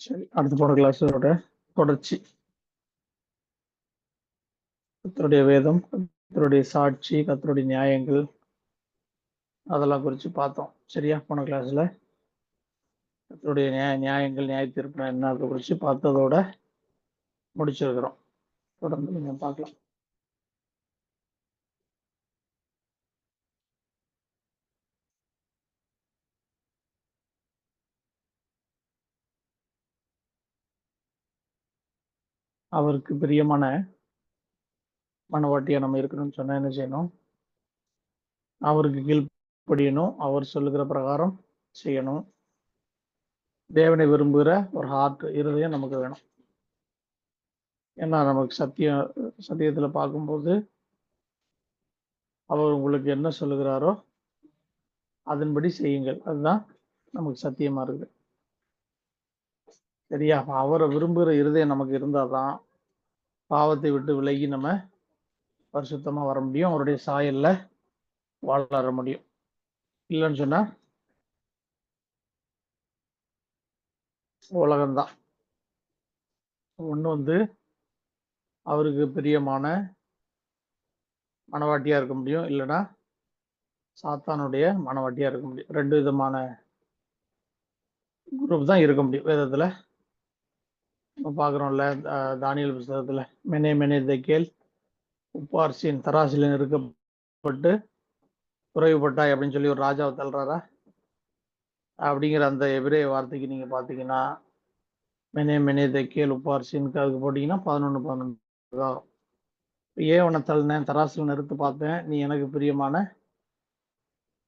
சரி, அடுத்து போன கிளாஸோட தொடர்ச்சி. கர்த்தருடைய வேதம், கர்த்தருடைய சாட்சி, கர்த்தருடைய நியாயங்கள் அதெல்லாம் குறித்து பார்த்தோம். சரியா? போன கிளாஸ்ல கர்த்தருடைய நியாயங்கள், நியாய தீர்ப்பு என்ன அதை குறித்து பார்த்ததோட முடிச்சிருக்கிறோம். தொடர்ந்து நீங்க பார்க்கலாம். அவருக்கு பிரியமான மனவாட்டியா நம்ம இருக்கணும்னு சொன்னா என்ன செய்யணும்? அவருக்கு கீழ்ப்படியணும், அவர் சொல்லுகிற பிரகாரம் செய்யணும். தேவனை விரும்புகிற ஒரு ஹார்ட், இருதயம் நமக்கு வேணும். ஏன்னா நமக்கு சத்தியத்துல பார்க்கும்போது அவர் உங்களுக்கு என்ன சொல்லுகிறாரோ அதன்படி செய்யுங்கள், அதுதான் நமக்கு சத்தியமா இருக்குது. சரியா? அவரை விரும்புகிற இருதயம் நமக்கு இருந்தாதான் பாவத்தை விட்டு விலகி நம்ம பரிசுத்தமா வர முடியும், அவருடைய சாயல்ல வளர முடியும். இல்லைன்னு சொன்னா உலகம்தான். ஒண்ணு அவருக்கு பிரியமான மனவாட்டியா இருக்க முடியும், இல்லைன்னா சாத்தானுடைய மனவாட்டியா இருக்க முடியும். ரெண்டு விதமான குரூப் தான் இருக்க முடியும். வேதத்துல நம்ம பார்க்குறோம்ல, தானியல் புஸ்தகத்துல மெனே தெக்கேல் உப்பார்சின் தராசில இருக்கப்பட்டு குறைவுபட்டாய் அப்படின்னு சொல்லி ஒரு ராஜாவை தள்ளுறாரா அப்படிங்கிற அந்த எபிரேய வார்த்தைக்கு நீங்க பாத்தீங்கன்னா மெனே தெக்கேல் உப்பார்சின்க்கு அதுக்கு போட்டீங்கன்னா 11 தான். ஏன் உன்னை தள்ளினேன், தராசில் நிறுத்து பார்த்தேன், நீ எனக்கு பிரியமான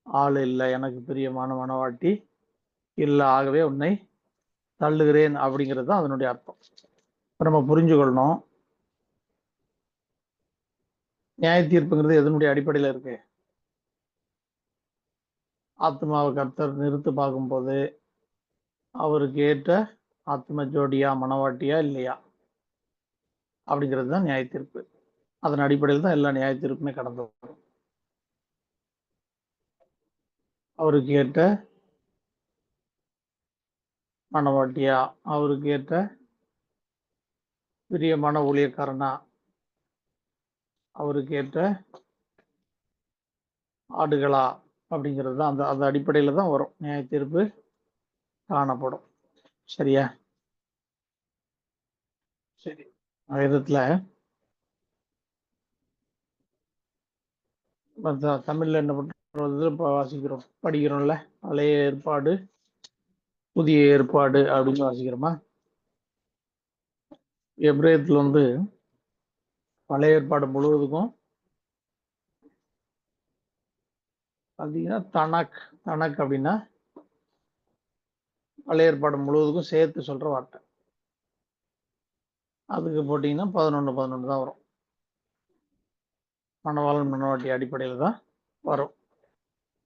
ஆள் இல்லை, எனக்கு பிரியமான மனவாட்டி இல்லை, ஆகவே உன்னை தள்ளுகிறேன் அப்படிங்கிறது தான் அதனுடைய அர்த்தம். நம்ம புரிஞ்சுக்கொள்ளணும், நியாய தீர்ப்புங்கிறது எதனுடைய அடிப்படையில் இருக்கு? ஆத்மாவை கர்த்தர் நிறுத்து பார்க்கும்போது அவருக்கு ஏற்ற ஆத்ம ஜோடியா, மனவாட்டியா இல்லையா அப்படிங்கிறது தான் நியாய தீர்ப்பு. அதன் அடிப்படையில் தான் எல்லா நியாய தீர்ப்புமே கடந்து வரும். அவருக்கு ஏற்ற மனவாட்டியா, அவருக்கு ஏற்ற பிரியமான ஊழியக்காரனா, அவருக்கு ஏற்ற ஆடுகளா அப்படிங்கிறது தான் அந்த அடிப்படையில் தான் வரும் நியாய தீர்ப்பு காணப்படும். சரியா? சரி, வேதத்துல தமிழ்ல என்ன பண்றது, வாசிக்கிறோம், படிக்கிறோம்ல, பழைய ஏற்பாடு புதிய ஏற்பாடு அப்படின்னு வாசிக்கிறோமா? எபிரேயத்துல பழைய ஏற்பாடு முழுவதுக்கும் பார்த்தீங்கன்னா தனக் அப்படின்னா பழைய ஏற்பாடு முழுவதுக்கும் சேர்த்து சொல்ற வார்த்தை. அதுக்கு போட்டீங்கன்னா 11 தான் வரும். மணவாளன் மணவாட்டி அடிப்படையில் தான் வரும்.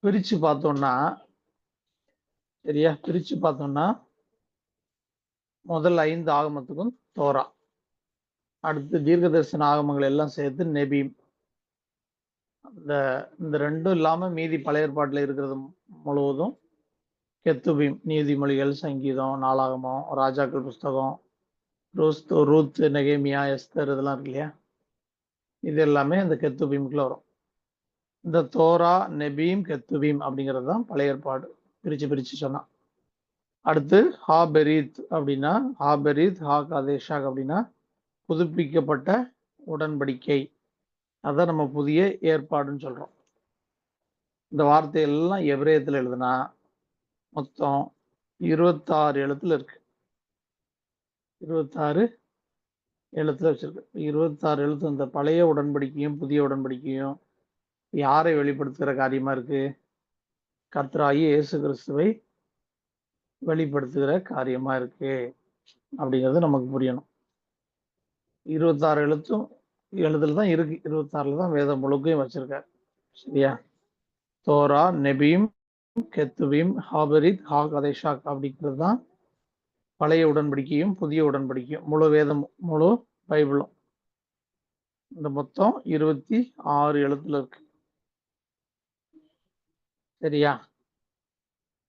பிரிச்சு பார்த்தோம்னா, சரியா, பிரிச்சு பார்த்தோம்னா முதல் 5 ஆகமத்துக்கும் தோரா, அடுத்து தீர்க்க தரிசன ஆகமங்கள் எல்லாம் சேர்த்து நெபீம். இந்த ரெண்டும் இல்லாம மீதி பழைய ஏற்பாட்டில் இருக்கிறது முழுவதும் கெத்துபீம், நீதிமொழிகள், சங்கீதம், நாளாகமம், ராஜாக்கள் புஸ்தகம், ரூத், நெகேமியா, எஸ்தர், இதெல்லாம் இருக்கு இல்லையா, இது எல்லாமே இந்த கெத்துபீமுக்குள்ள வரும். இந்த தோரா, நெபீம், கெத்துபீம் அப்படிங்கிறது தான் பழைய ஏற்பாடு பிரிச்சு சொன்னா. அடுத்து ஹாபெரீத் அப்படின்னா, ஹா காதேஷாக் அப்படின்னா புதுப்பிக்கப்பட்ட உடன்படிக்கை, அதான் நம்ம புதிய ஏற்பாடுன்னு சொல்றோம். இந்த வார்த்தையெல்லாம் எபிரேயத்தில் எழுதுனா மொத்தம் 26 எழுத்துல இருக்கு. 26 எழுத்துல வச்சிருக்கு. 26 எழுத்து இந்த பழைய உடன்படிக்கையும் புதிய உடன்படிக்கையும் யாரை வெளிப்படுத்துகிற காரியமா இருக்கு? கர்த்தராகிய இயேசு கிறிஸ்துவை வெளிப்படுத்துகிற காரியமா இருக்கு அப்படிங்கிறது நமக்கு புரியணும். 26 எழுத்துல தான் இருக்கு, 26ல தான் வேதம் முழுக்கையும் வச்சிருக்காரு. சரியா? தோரா, நெபீம், கெத்துபீம், ஹாபெரித், ஹாகதேஷாக் அப்படிங்கிறது தான் பழைய உடன்படிக்கையும் புதிய உடன்படிக்கையும், முழு வேதம், முழு பைபிளும். இந்த மொத்தம் 26 எழுத்துல இருக்கு. சரியா?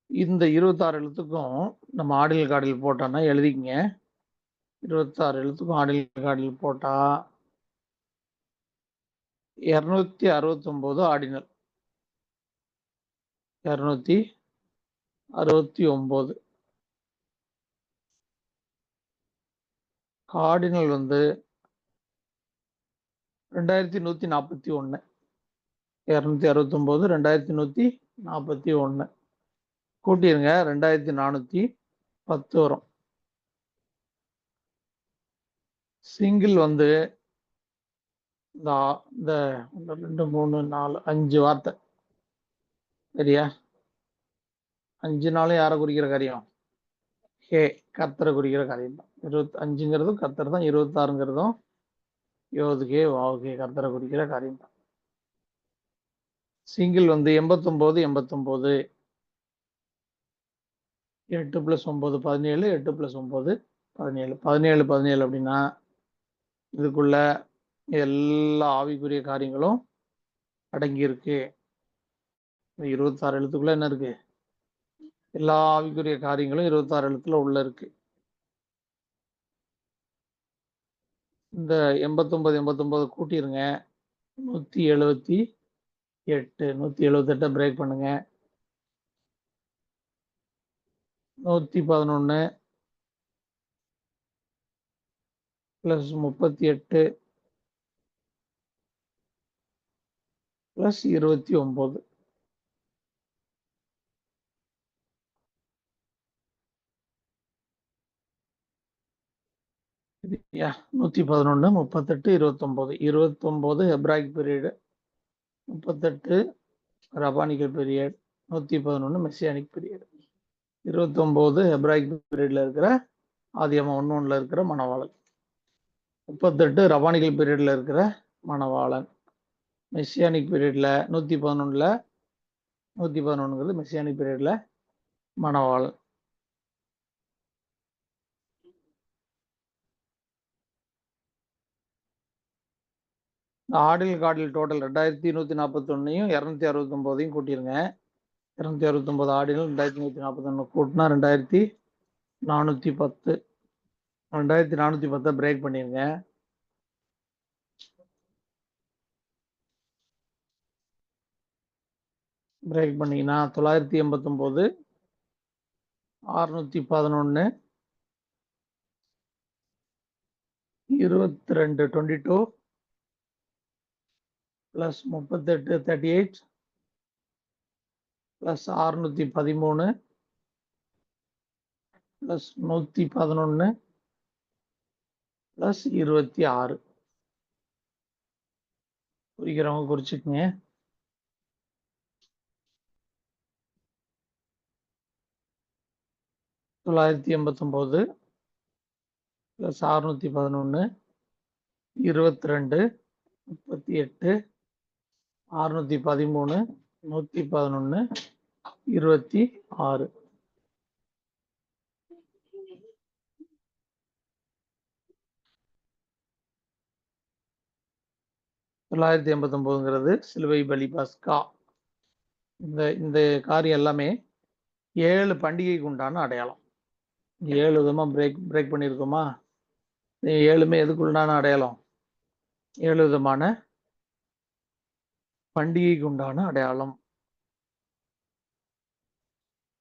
இந்த 26 எழுத்துக்கும் நம்ம ஆடில் காடில் போட்டோம்னா எழுதிக்கங்க. 26 எழுத்துக்கும் ஆடில் காடில் போட்டா 269 ஆர்டினல். 269 கார்டினல் வந்து 2141. 269 2141 கூட்டிருங்க 2410 வரும். சிங்கிள் வந்து இந்த 2 3 4 5 வார்த்தை சரியா? 5 நாளும் யாரை குறிக்கிற காரியம்? ஹே கர்த்தரை குறிக்கிற காரியம் தான். 25ங்கிறதும் கர்த்தர் தான், 26ங்கிறதும் யோதுகே வாவுகே கர்த்தரை குறிக்கிற காரியம் தான். சிங்கிள் வந்து 89 89 8 + 9 17 8 + 9 17 17 17 அப்படின்னா இதுக்குள்ள எல்லா ஆவிக்குரிய காரியங்களும் அடங்கி இருக்கு. 26 எழுத்துக்குள்ள என்ன இருக்கு? எல்லா ஆவிக்குரிய காரியங்களும் 26 எழுத்துல உள்ள இருக்கு. இந்த 89 89 கூட்டிருங்க 178. 178 பிரேக் பண்ணுங்க. 111 + 38 + 29 சரியா? 111 38 29 29 ஹெப்ராயிக் பீரியட், 38 ரபானிக்கல் பீரியட், 111 மெசியானிக் பீரியட். 29 ஹெப்ராயிக் பீரியட்ல இருக்கிற ஆதியாகமம் 1:1 இருக்கிற மணவாளன், 38 ரபானிக்கல் பீரியட்ல இருக்கிற மணவாளன், மெசியானிக் பீரியட்ல 111ல 111ங்கிறது மெசியானிக் பீரியட்ல மணவாளன். ஆடில் காடில் டோட்டல் 2141 269 கூட்டிருங்க. 269 ஆடினல் 2141 கூட்டினா 2410. 2410 பிரேக் பண்ணிருங்க. பிரேக் பண்ணீங்கன்னா 989 611 22 22 + 38 38 + 613 + 111 + 26 குறிக்கிறவங்க குறிச்சுக்குங்க. 989 + 611 22 38 613 111 26 989ங்கிறது சிலுவை பலி பஸ்கா. இந்த காரியம் எல்லாமே 7 பண்டிகைக்கு உண்டான அடையாளம். 7 விதமா பிரேக் பண்ணியிருக்கோமா? 7மே எதுக்குள்ளான அடையாளம்? 7 விதமான பண்டிகைக்கு உண்டான அடையாளம்.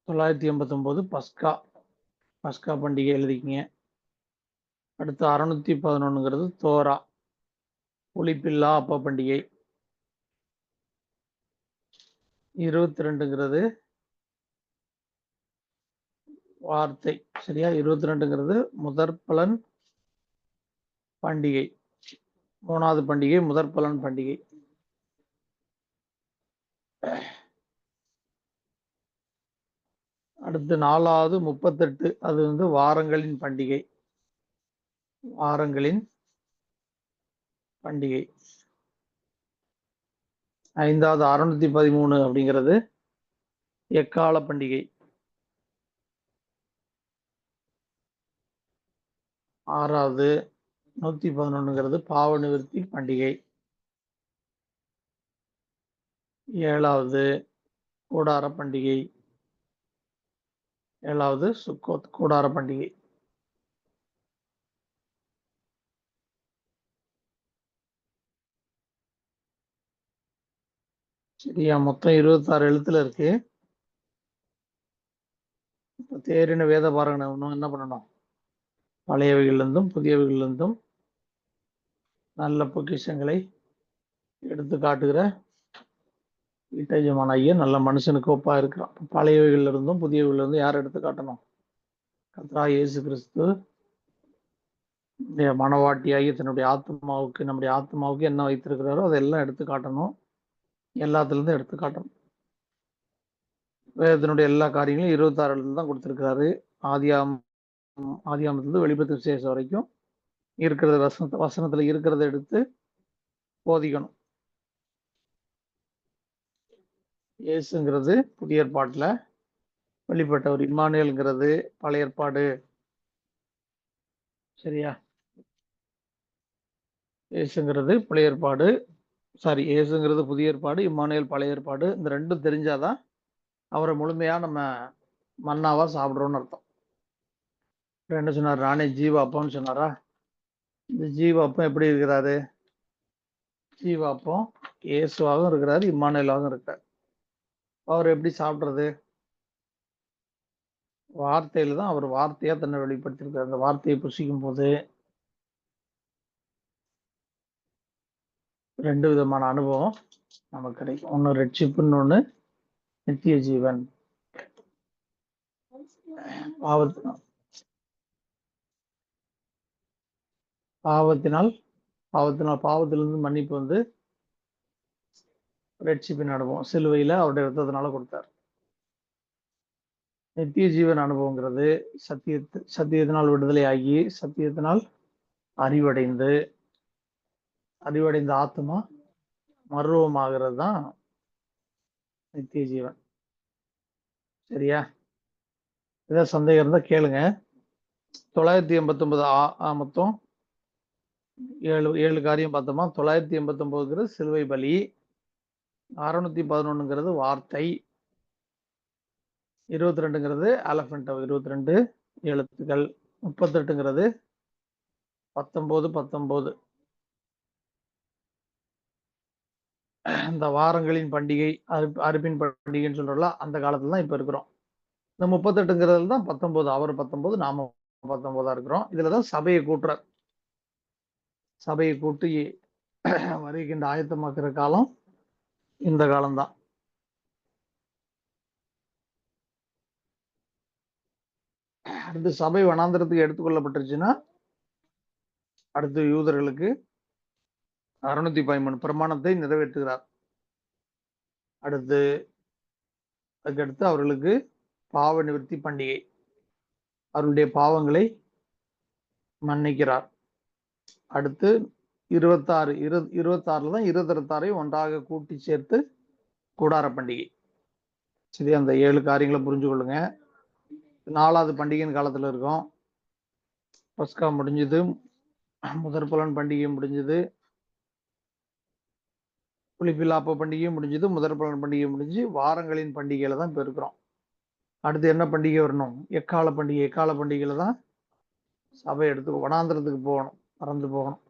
989 பஸ்கா பண்டிகை எழுதிக்கிங்க. அடுத்து 611ங்கிறது தோரா புளிப்பில்லா அப்ப பண்டிகை. 22ங்கிறது வார்த்தை சரியா? 22ங்கிறது முதற் பலன் பண்டிகை. 3வது பண்டிகை முதற் பலன் பண்டிகை. அடுத்து 4வது 38 அது வந்து வாரங்களின் பண்டிகை. வாரங்களின் பண்டிகை. 5வது 613 அப்படிங்கிறது எக்கால பண்டிகை. 6வது 111ங்கிறது பாவ நிவர்த்தி பண்டிகை. 7வது கூடார பண்டிகை. 7வது சுக்கோத் கூடார பண்டிகை. சரியா? மொத்தம் 26 எழுத்துல இருக்கு. தேறின வேத பாராயணம் என்ன பண்ணணும்? பழையவைகளிலிருந்தும் புதியவைகளிலிருந்தும் நல்ல பொக்கிஷங்களை எடுத்து காட்டுகிற வீட்டஜமான ஐயன் நல்ல மனுஷனுக்கு ஒப்பா இருக்கிறான். பழையவைகள்ல இருந்தும் புதியவைகள்ல இருந்தும் யார் எடுத்து காட்டணும்? கர்த்தராகிய இயேசு கிறிஸ்து மனவாட்டியாகி தன்னுடைய ஆத்மாவுக்கு, நம்முடைய ஆத்மாவுக்கு என்ன வைத்திருக்கிறாரோ அதெல்லாம் எடுத்து காட்டணும். எல்லாத்துல இருந்தும் எடுத்து காட்டணும். வேதத்தினுடைய எல்லா காரியங்களும் 26 எழுத்துல தான் கொடுத்திருக்கிறாரு. ஆதியாமத்திலிருந்து வெளிப்படுத்த விசேஷம் வரைக்கும் இருக்கிறது வசனத்துல இருக்கிறத எடுத்து போதிக்கணும். இயேசுங்கிறது புதிய ஏற்பாட்டுல வெளிப்பட்டவர். இம்மானுவேல்ங்கிறது பழைய ஏற்பாடு. சரியா? இயேசுங்கிறது பழைய ஏற்பாடு, இயேசுங்கிறது புதிய ஏற்பாடு, இம்மானுவேல் பழைய ஏற்பாடு. இந்த ரெண்டும் தெரிஞ்சாதான் அவரை முழுமையா நம்ம மன்னாவா சாப்பிடுறோம்னு அர்த்தம். என்ன சொன்னார்? நானே ஜீவ அப்பம்னு சொன்னாரா? இந்த ஜீவ அப்பம் எப்படி இருக்கிறாரு? ஜீவ அப்பம் இயேசுவாகவும் இருக்கிறாரு, இம்மானுவேலாகவும் இருக்கிறார். அவர் எப்படி சாப்பிடுறது? வார்த்தையில தான் அவர் வார்த்தையா தன்னை வெளிப்படுத்தியிருக்காரு. அந்த வார்த்தையை புசிக்கும் போது 2 விதமான அனுபவம் நமக்கு கிடைக்கும். ஒன்று ரட்சிப்புன்னு, ஒன்று நித்திய ஜீவன். பாவத்திலிருந்து மன்னிப்பு வந்து ரட்சிப்பின் அனுபவம் சிலுவையில அவருடைய ரத்தத்தினால கொடுத்தார். நித்திய ஜீவன் அனுபவங்கிறது சத்தியத்தினால் விடுதலை ஆகி சத்தியத்தினால் அறிவடைந்த ஆத்மா மர்வமாகிறது தான் நித்திய ஜீவன். சரியா? ஏதாவது சந்தேகம் இருந்தா கேளுங்க. 989 மொத்தம் 7 காரியம் பார்த்தோமா? 989 சிலுவை பலி, 611 வார்த்தை, 22 அலஃபண்ட் 22 எழுத்துக்கள், 38 19 இந்த வாரங்களின் பண்டிகை, அறுப்பின் பண்டிகைன்னு சொல்றோம்ல, அந்த காலத்துல தான் இப்ப இருக்கிறோம். இந்த 38 தான் 19. அவர் 19, நாம 19 இருக்கிறோம். இதுலதான் சபையை கூட்டுறார். சபையை கூட்டி வருகின்ற ஆயத்தமாக்குற காலம் இந்த காலம்தான். அடுத்து சபை வனாந்திரத்துக்கு எடுத்துக்கொள்ளப்பட்டுருச்சுன்னா அடுத்து யூதர்களுக்கு 613 பிரமாணத்தை நிறைவேற்றுகிறார். அதுக்கடுத்து அவர்களுக்கு பாவ நிவர்த்தி பண்டிகை, அவருடைய பாவங்களை மன்னிக்கிறார். அடுத்து 26 தான் 26 ஒன்றாக கூட்டி சேர்த்து கூடார பண்டிகை. சரி, அந்த 7 காரியங்களை புரிஞ்சு கொள்ளுங்க. 4வது பண்டிகையின் காலத்துல இருக்கும். பஸ்கா முடிஞ்சது, முதற் பலன் பண்டிகை முடிஞ்சது, புளிப்பில்லா அப்ப பண்டிகை முடிஞ்சது, முதற் பலன் பண்டிகை முடிஞ்சு வாரங்களின் பண்டிகையில தான் இப்ப இருக்கிறோம். அடுத்து என்ன பண்டிகை வரணும்? எக்கால பண்டிகை. எக்கால பண்டிகையில தான் சபை எடுத்து வனாந்திரத்துக்கு போகணும், பறந்து போகணும்.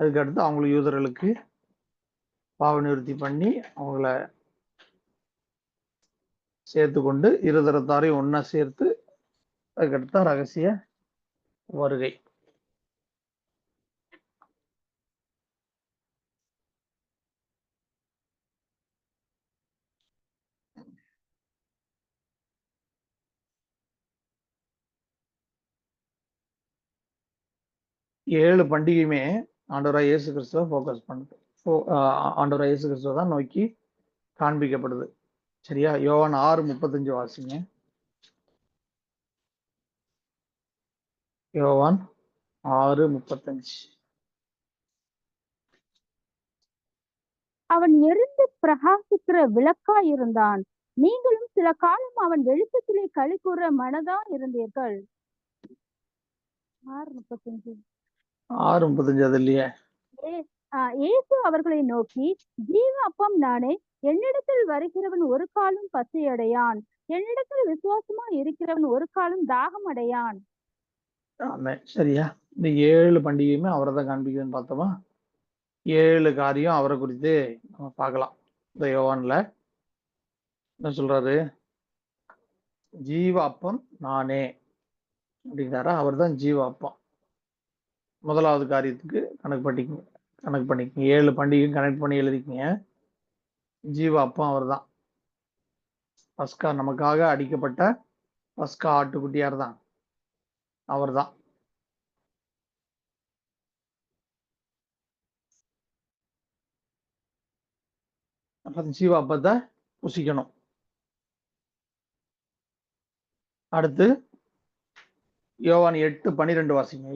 அதுக்கு அடுத்து அவங்களுக்கு யூதர்களுக்கு பாவ நிவர்த்தி பண்ணி அவங்கள சேர்த்து கொண்டு 26 ஒன்னா சேர்த்து அதுக்கடுத்த ரகசிய வருகை. ஏழு பண்டிகையுமே ஆண்டவராய் இயேசு கிறிஸ்துவ ஃபோக்கஸ் பண்ணுது. ஆண்டவராய் இயேசு கிறிஸ்துவ தான் நோக்கி காண்பிக்கப்படுது. சரியா? யோவான் 6:35 வாசிங்க. யோவான் 6:35. அவன் எரிந்து பிரகாசிக்கிற விளக்காய் இருந்தான். நீங்களும் சில காலம் அவன் வெளிச்சத்திலே களி கூற மனதா இருந்தீர்கள். 6:35. 6:35 அது இல்லையே. இயேசு அவர்களை நோக்கி, ஜீவ அப்பம் நானே, என்னிடத்தில் வருகிறவன் ஒரு காலம் பசியடையான், என்னிடத்தில் விசுவாசமா இருக்கிறவன் ஒரு காலம் தாகம் அடையான். ஆமே. சரியா? இந்த 7 பண்டிகையுமே அவரை தான் காண்பிக்குதுன்னு பார்த்தோமா? 7 காரியம் அவரை குறித்து நம்ம பார்க்கலாம். இந்த யோவான்ல என்ன சொல்றாரு? ஜீவ அப்பம் நானே அப்படிங்கிறாரா? அவர் தான் ஜீவ அப்பம். முதலாவது காரியத்துக்கு கணக்கு பண்ணிக்கங்க 7 பண்டிகையும் கனெக்ட் பண்ணி எழுதிக்கங்க. ஜீவ அப்பம் அவர் தான். பஸ்கா நமக்காக அடிக்கப்பட்ட பஸ்கா ஆட்டுக்குட்டியார் தான். அவர் தான். அப்ப ஜீவ அப்பத்தை புசிக்கணும். அடுத்து யோவான் 8:12 வாசிங்க.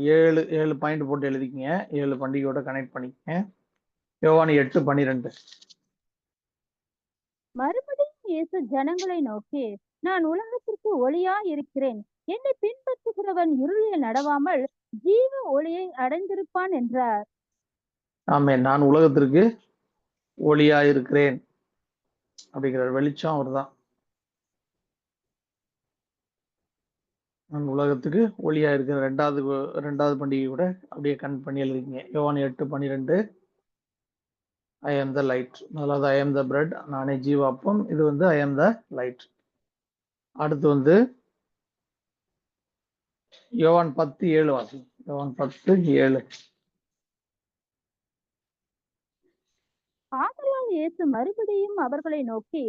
7 பாயிண்ட் போட்டு எழுதிக்கங்க. 7 பண்டிகையோட கனெக்ட் பண்ணிக்கங்க. யோவான் 8:12. மறுபடியும் இயேசு ஜனங்களை நோக்கி, நான் உலகத்திற்கு ஒளியா இருக்கிறேன். என்னை பின்பற்றுகிறவன் இருளில் நடவாமல் ஜீவ ஒளியை அடைந்திருப்பான் என்றார். ஆமென். நான் உலகத்திற்கு ஒளியா இருக்கிறேன் அப்படிங்கிறார். வெளிச்சம் அவர் தான். நான் உலகத்துக்கு ஒளியா இருக்கிற ரெண்டாவது பண்டிகை கூட அப்படியே கனெக்ட் பண்ணி எழுதிக்கங்க. யோவான் 8:12. ஐ ஆம் த லைட். முதலாவது ஐ ஆம் த பிரெட், நானே ஜீவ அப்பம். இது வந்து ஐ ஆம் த லைட். அடுத்து வந்து யோவான் 10:7 வாசி. யோவான் 10:7. ஆதலால் இயேசு மறுபடியும் அவர்களை நோக்கி,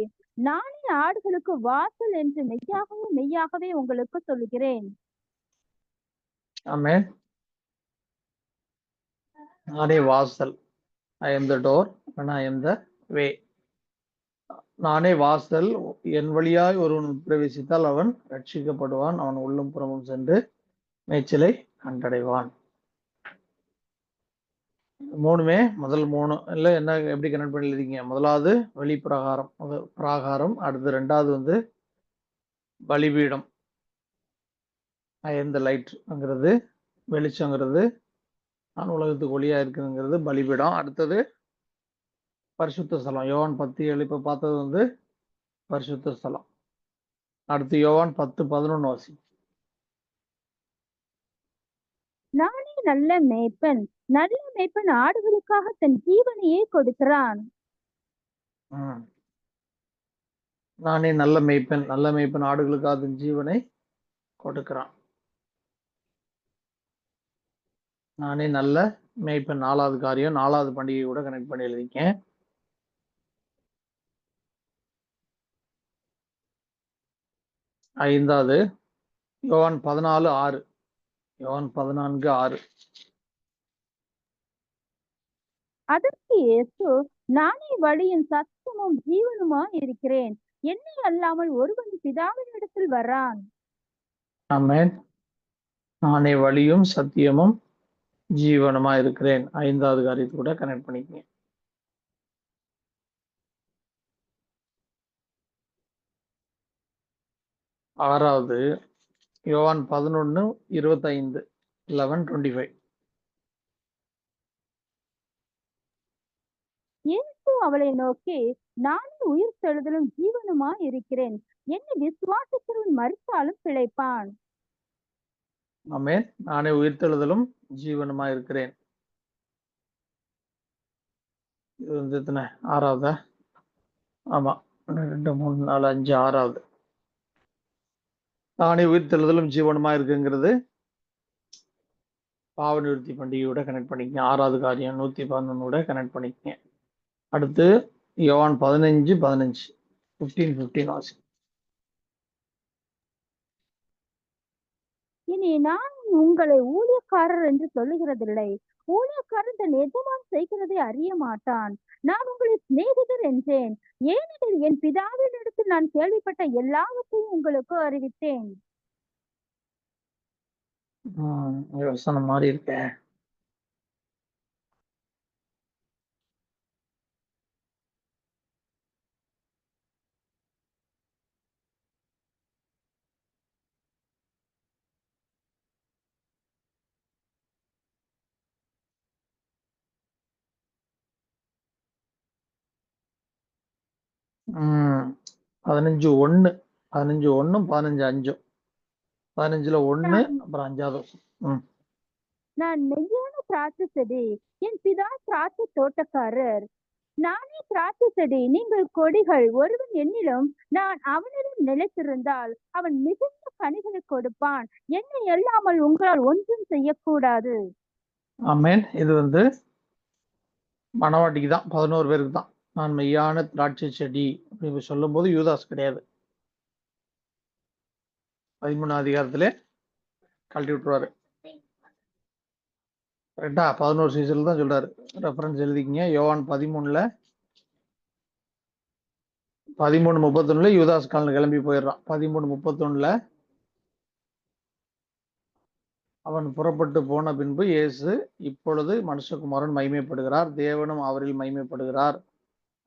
நானே ஆடுகளுக்கு வாசல் என்று மெய்யாகவே மெய்யாகவே உங்களுக்கு சொல்லுகிறேன். ஆமென். நானே வாசல். ஐ ஆம் த டோர் அண்ட் ஐ ஆம் த வே. நானே வாசல். என் வழியாய் ஒருவன் பிரவேசித்தால் அவன் ரட்சிக்கப்படுவான். அவன் உள்ளும் புறமும் சென்று மேய்ச்சலை கண்டடைவான். மூணுமே முதல் 3 இல்ல என்ன எப்படி கனெக்ட் பண்ணி எழுதிங்க? முதலாவது வெளிப்பிரகாரம், பிராகாரம். அடுத்து 2வது வந்து பலிபீடம். ஐ ஆம் த லைட்ங்கிறது வெளிச்சங்கிறது, நான் உலகத்துக்கு ஒளியா இருக்குங்கிறது பலிபீடம். அடுத்தது பரிசுத்த ஸ்தலம். யோவான் 10:7 இப்ப பார்த்தது வந்து பரிசுத்த ஸ்தலம். அடுத்து யோவான் 10:11 வாசி. நானே நல்ல மேய்ப்பன். நல்ல மேய்ப்பன் ஆடுகளுக்காக தன் ஜீவனையே கொடுக்கிறான். நானே நல்ல மேய்ப்பன். நல்ல மேய்ப்பன் ஆடுகளுக்காக தன் ஜீவனை கொடுக்கிறான். நானே நல்ல மேய்ப்பன் 4வது காரியம். 4வது பண்டிகை கூட கனெக்ட் பண்ணி எழுதிக்கேன். ஐந்தாவது யோவான் 14:6. யோவான் 14:6. அதற்கு இயேசு, நானே வழியும் சத்தியமும் ஜீவனுமா இருக்கிறேன். என்னை அல்லாமல் ஒருவன் பிதாவினிடத்தில் வரான். ஆமென். நானே வழியும் சத்தியமும் ஜீவனுமா இருக்கிறேன். 5வது காரியத்தை கூட கனெக்ட் பண்ணிக்கங்க. ஆறாவது யோவான் 11:25. 11:25. இயேசு அவளை நோக்கி, நானே உயிர் தெழுதலும் ஜீவனுமா இருக்கிறேன். என்னை விசுவாசிக்கிறவன் மரித்தாலும் பிழைப்பான். ஆமென். நானே உயிர்த்தெழுதலும் ஜீவனுமா இருக்கிறேன். இது வந்து எத்தனை? 6வதா? ஆமா. 2, 3, 4, 5, 6வது. நானே உயிர்த்தெழுதலும் ஜீவனுமா இருக்குங்கிறது பாவ நிவர்த்தி பண்டிகையோட கனெக்ட் பண்ணிக்கங்க. 6வது காரியம் 111 கனெக்ட் பண்ணிக்கங்க. அடுத்து யோவான் 15:15. 15:15 வாசி. இனி நான் உங்களை ஊழியக்காரர் என்று சொல்லுகிறதில்லை. ஊழியக்காரன் தன் எஜமான் செய்கிறதை அறிய மாட்டான். நான் உங்களை சிநேகிதர் என்றேன். ஏனெனில் என் பிதாவினிடத்தில் நான் கேள்விப்பட்ட எல்லாவற்றையும் உங்களுக்கு அறிவித்தேன். வசனம் மாறி இருக்க. ம் 15:1. 15 1 15 5 15ல 1 நான் அப்புறம் 5வது வருஷம். நான் மெய்யான திராட்சை செடி, என் பிதா திராட்சை தோட்டக்காரர். நானே திராட்சை செடி, நீங்கள் கொடிகள். ஒருவன் என்னிலும் நான் அவனிடம் நிலைத்திருந்தால் அவன் மிகுந்த கனிகளை கொடுப்பான். என்னை அல்லாமல் உங்களால் ஒன்றும் செய்யக்கூடாது. ஆமென். இது மணவாட்டிக்கு தான், 11 பேருக்கு தான். நான் மெய்யான திராட்சை செடி அப்படின்னு சொல்லும் போது யூதாஸ் கிடையாது. 13 அதிகாரத்திலே கழட்டி விட்டுருவாரு. கரெக்டா 11 சீசன்ல தான் சொல்றாரு. ரெஃபரன்ஸ் எழுதிக்கிங்க. யோவான் 13ல 13:31 யூதாஸ் கிளம்பி போயிடுறான். 13:31 அவன் புறப்பட்டு போன பின்பு இயேசு, இப்பொழுது மனுஷகுமாரன் மகிமைப்படுகிறார், தேவனும் அவரில் மகிமைப்படுகிறார்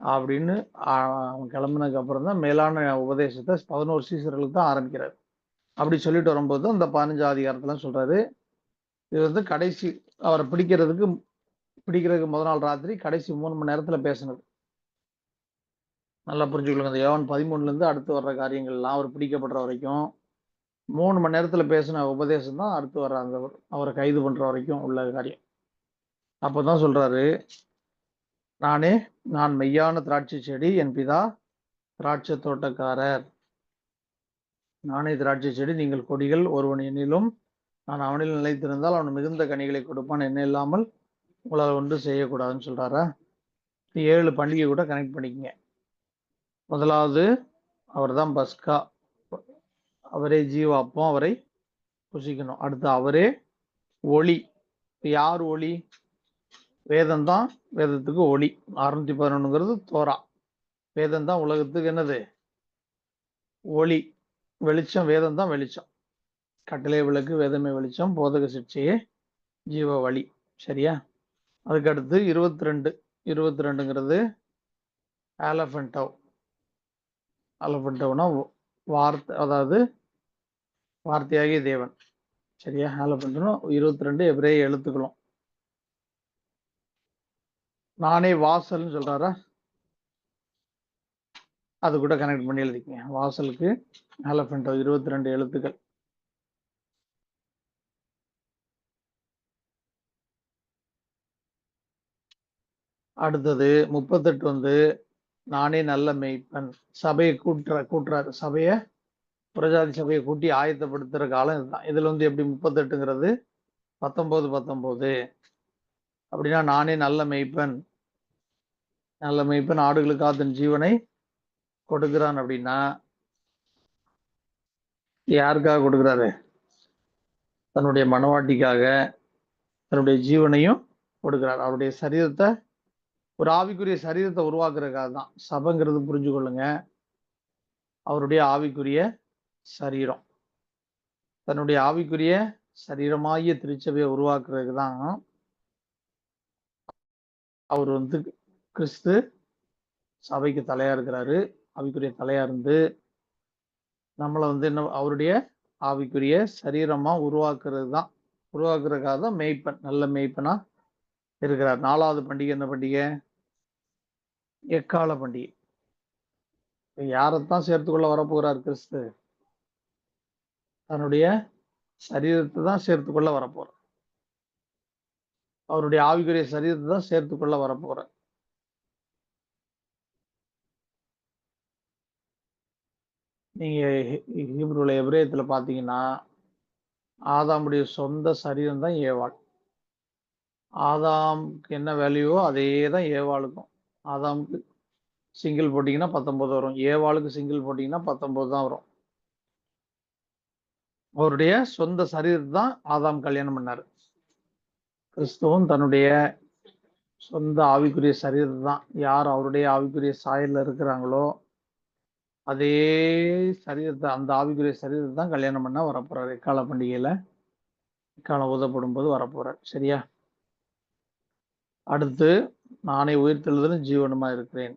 அப்படின்னு அவன் கிளம்பினதுக்கு அப்புறம் தான் மேலான உபதேசத்தை 11 சீசர்களுக்கு தான் ஆரம்பிக்கிறார். அப்படி சொல்லிட்டு வரும்போது அந்த 15 அதிகாரத்துல சொல்றாரு, இது கடைசி அவரை பிடிக்கிறதுக்கு முதல் நாள் ராத்திரி கடைசி 3 மணி நேரத்துல பேசினது. நல்லா புரிஞ்சுக்கொள்ளுங்க. அந்த யோவான் 13ல இருந்து அடுத்து வர்ற காரியங்கள்லாம் அவர் பிடிக்கப்படுற வரைக்கும் 3 மணி நேரத்துல பேசின உபதேசம் தான் அடுத்து வர்ற அந்த அவரை கைது பண்ற வரைக்கும் உள்ள காரியம். அப்பதான் சொல்றாரு, நான் மெய்யான திராட்சை செடி, என் பிதா திராட்சை தோட்டக்காரர். நானே திராட்சை செடி, நீங்கள் கொடிகள். ஒருவன் என்னிலும் நான் அவனில் நிலைத்திருந்தால் அவன் மிகுந்த கனிகளை கொடுப்பான். என்ன இல்லாமல் உங்களால் ஒன்றும் செய்யக்கூடாதுன்னு சொல்றாரா. 7 பண்டிகை கூட கனெக்ட் பண்ணிக்கங்க. முதலாவது அவர் தான் பஸ்கா, அவரே ஜீவாப்பம், அவரை புசிக்கணும். அடுத்து அவரே ஒளி. யார் ஒளி? வேதம் தான் வேதத்துக்கு ஒளி. 611ங்கிறது தோரா. வேதம் தான் உலகத்துக்கு என்னது? ஒளி, வெளிச்சம். வேதம் தான் வெளிச்சம். கட்டளை விளக்கு, வேதமே வெளிச்சம், போதக சிற்சையே ஜீவ வழி. சரியா? அதுக்கு அடுத்து 22ங்கிறது ஆலபென்டவ். ஆலபென்டவ்னா வார்த்தை, அதாவது வார்த்தையாகிய தேவன். சரியா? ஆலபென்டவ்னா 22 எபிரேய எழுத்துக்களும். நானே வாசல்னு சொல்றாரா, அது கூட கனெக்ட் பண்ணி எழுதிக்கங்க. வாசலுக்கு ஆலபென்டவ் 22 எழுத்துக்கள். அடுத்தது 38 நானே நல்ல மேய்ப்பன். சபையை கூட்டுறாரு. சபையை, புரஜாதி சபையை கூட்டி ஆயத்தப்படுத்துற காலம் இதுதான். இதுல எப்படி 38ங்கிறது 19 அப்படின்னா, நானே நல்ல மேய்ப்பன். நல்ல மேய்ப்பன் ஆடுகளுக்காக தன் ஜீவனை கொடுக்கிறான். அப்படின்னா யாருக்காக கொடுக்கிறாரு? தன்னுடைய மனவாட்டிக்காக தன்னுடைய ஜீவனையும் கொடுக்கிறார். அவருடைய சரீரத்தை, ஒரு ஆவிக்குரிய சரீரத்தை உருவாக்குறதுக்காக தான். சபைங்கிறது புரிஞ்சு கொள்ளுங்க, அவருடைய ஆவிக்குரிய சரீரம். தன்னுடைய ஆவிக்குரிய சரீரமாகிய திருச்சபையை உருவாக்குறதுக்கு தான் அவர் கிறிஸ்து சபைக்கு தலையா இருக்கிறாரு. ஆவிக்குரிய தலையா இருந்து நம்மளை என்ன அவருடைய ஆவிக்குரிய சரீரமா உருவாக்குறதுக்காக தான் மேய்ப்பன், நல்ல மேய்ப்பனா இருக்கிறார். 4வது பண்டிகை என்ன பண்டிகை? எக்கால பண்டிகை. யாரைத்தான் சேர்த்துக்கொள்ள வரப்போகிறார் கிறிஸ்து? தன்னுடைய சரீரத்தை தான் சேர்த்துக்கொள்ள வரப்போறார். அவருடைய ஆவிக்குரிய சரீரத்தை தான் சேர்த்துக்கொள்ள வரப்போறார். நீங்க ஹீப்ருல எபிரேயத்துல பாத்தீங்கன்னா, ஆதாமுடைய சொந்த சரீரம் தான் ஏவாள். ஆதாமுக்கு என்ன வேல்யூவோ அதே தான் ஏவாளுக்கும். ஆதாமுக்கு சிங்கிள் போட்டீங்கன்னா 19 வரும். ஏவாளுக்கு சிங்கிள் போட்டீங்கன்னா 19 தான் வரும். அவருடைய சொந்த சரீரத்தை தான் ஆதாம் கல்யாணம் பண்ணாரு. கிறிஸ்துவும் தன்னுடைய சொந்த ஆவிக்குரிய சரீரத்தை தான், யார் அவருடைய ஆவிக்குரிய சாயல்ல இருக்கிறாங்களோ அதே சரீரத்தை, அந்த ஆவிக்குரிய சரீரத்தை தான் கல்யாணம் பண்ண வரப்போறாரு. எக்கால பண்டிகையில எக்காலம் ஊதப்படும் போது வரப்போறார். சரியா? அடுத்து நானே உயிர்த்தெழுதலும் ஜீவனுமா இருக்கிறேன்.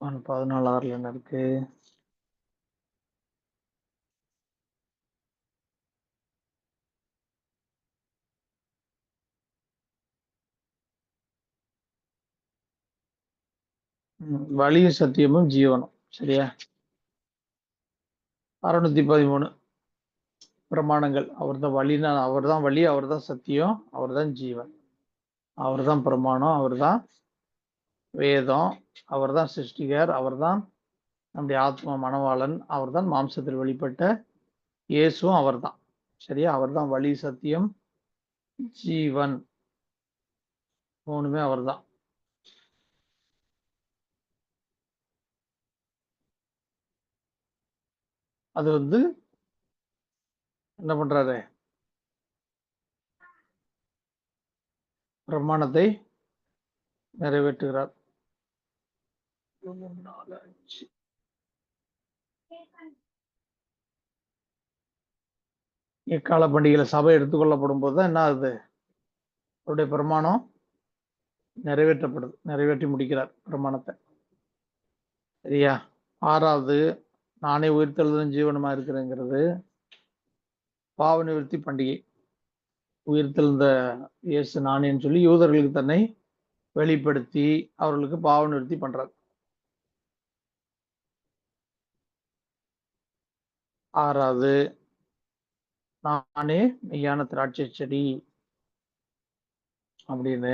நான் 14 என்ன இருக்கு? வழியும் சத்தியமும் ஜீவனும். சரியா? 613 பிரமாணங்கள். அவர்தான் வழினா அவர்தான் வழி, அவர்தான் சத்தியம், அவர்தான் ஜீவன், அவர்தான் பிரமாணம், அவர்தான் வேதம், அவர்தான் சிருஷ்டிகர், அவர்தான் நம்முடைய ஆத்மா மணவாளன், அவர்தான் மாம்சத்தில் வெளிப்பட்ட இயேசுவும் அவர்தான். சரியா? அவர்தான் வழி, சத்தியம், ஜீவன், மூணுமே அவர்தான். அது என்ன பண்றாரு? பிரமாணத்தை நிறைவேற்றுகிறார். எக்கால பண்டிகையில சபை எடுத்துக்கொள்ளப்படும் போது தான் என்ன ஆகுது? அவருடைய பிரமாணம் நிறைவேற்றப்படுது, நிறைவேற்றி முடிக்கிறார் பிரமாணத்தை. சரியா? 6வது, நானே உயிர்த்தெழுதலும் ஜீவனுமா இருக்கிறேங்கிறது பாவ நிவர்த்தி பண்டிகை. உயிர்த்தெழுந்த இயேசு நானேன்னு சொல்லி யூதர்களுக்கு தன்னை வெளிப்படுத்தி அவர்களுக்கு பாவ நிவர்த்தி பண்றார். 6வது, நானே மெய்யான திராட்சை செடி அப்படின்னு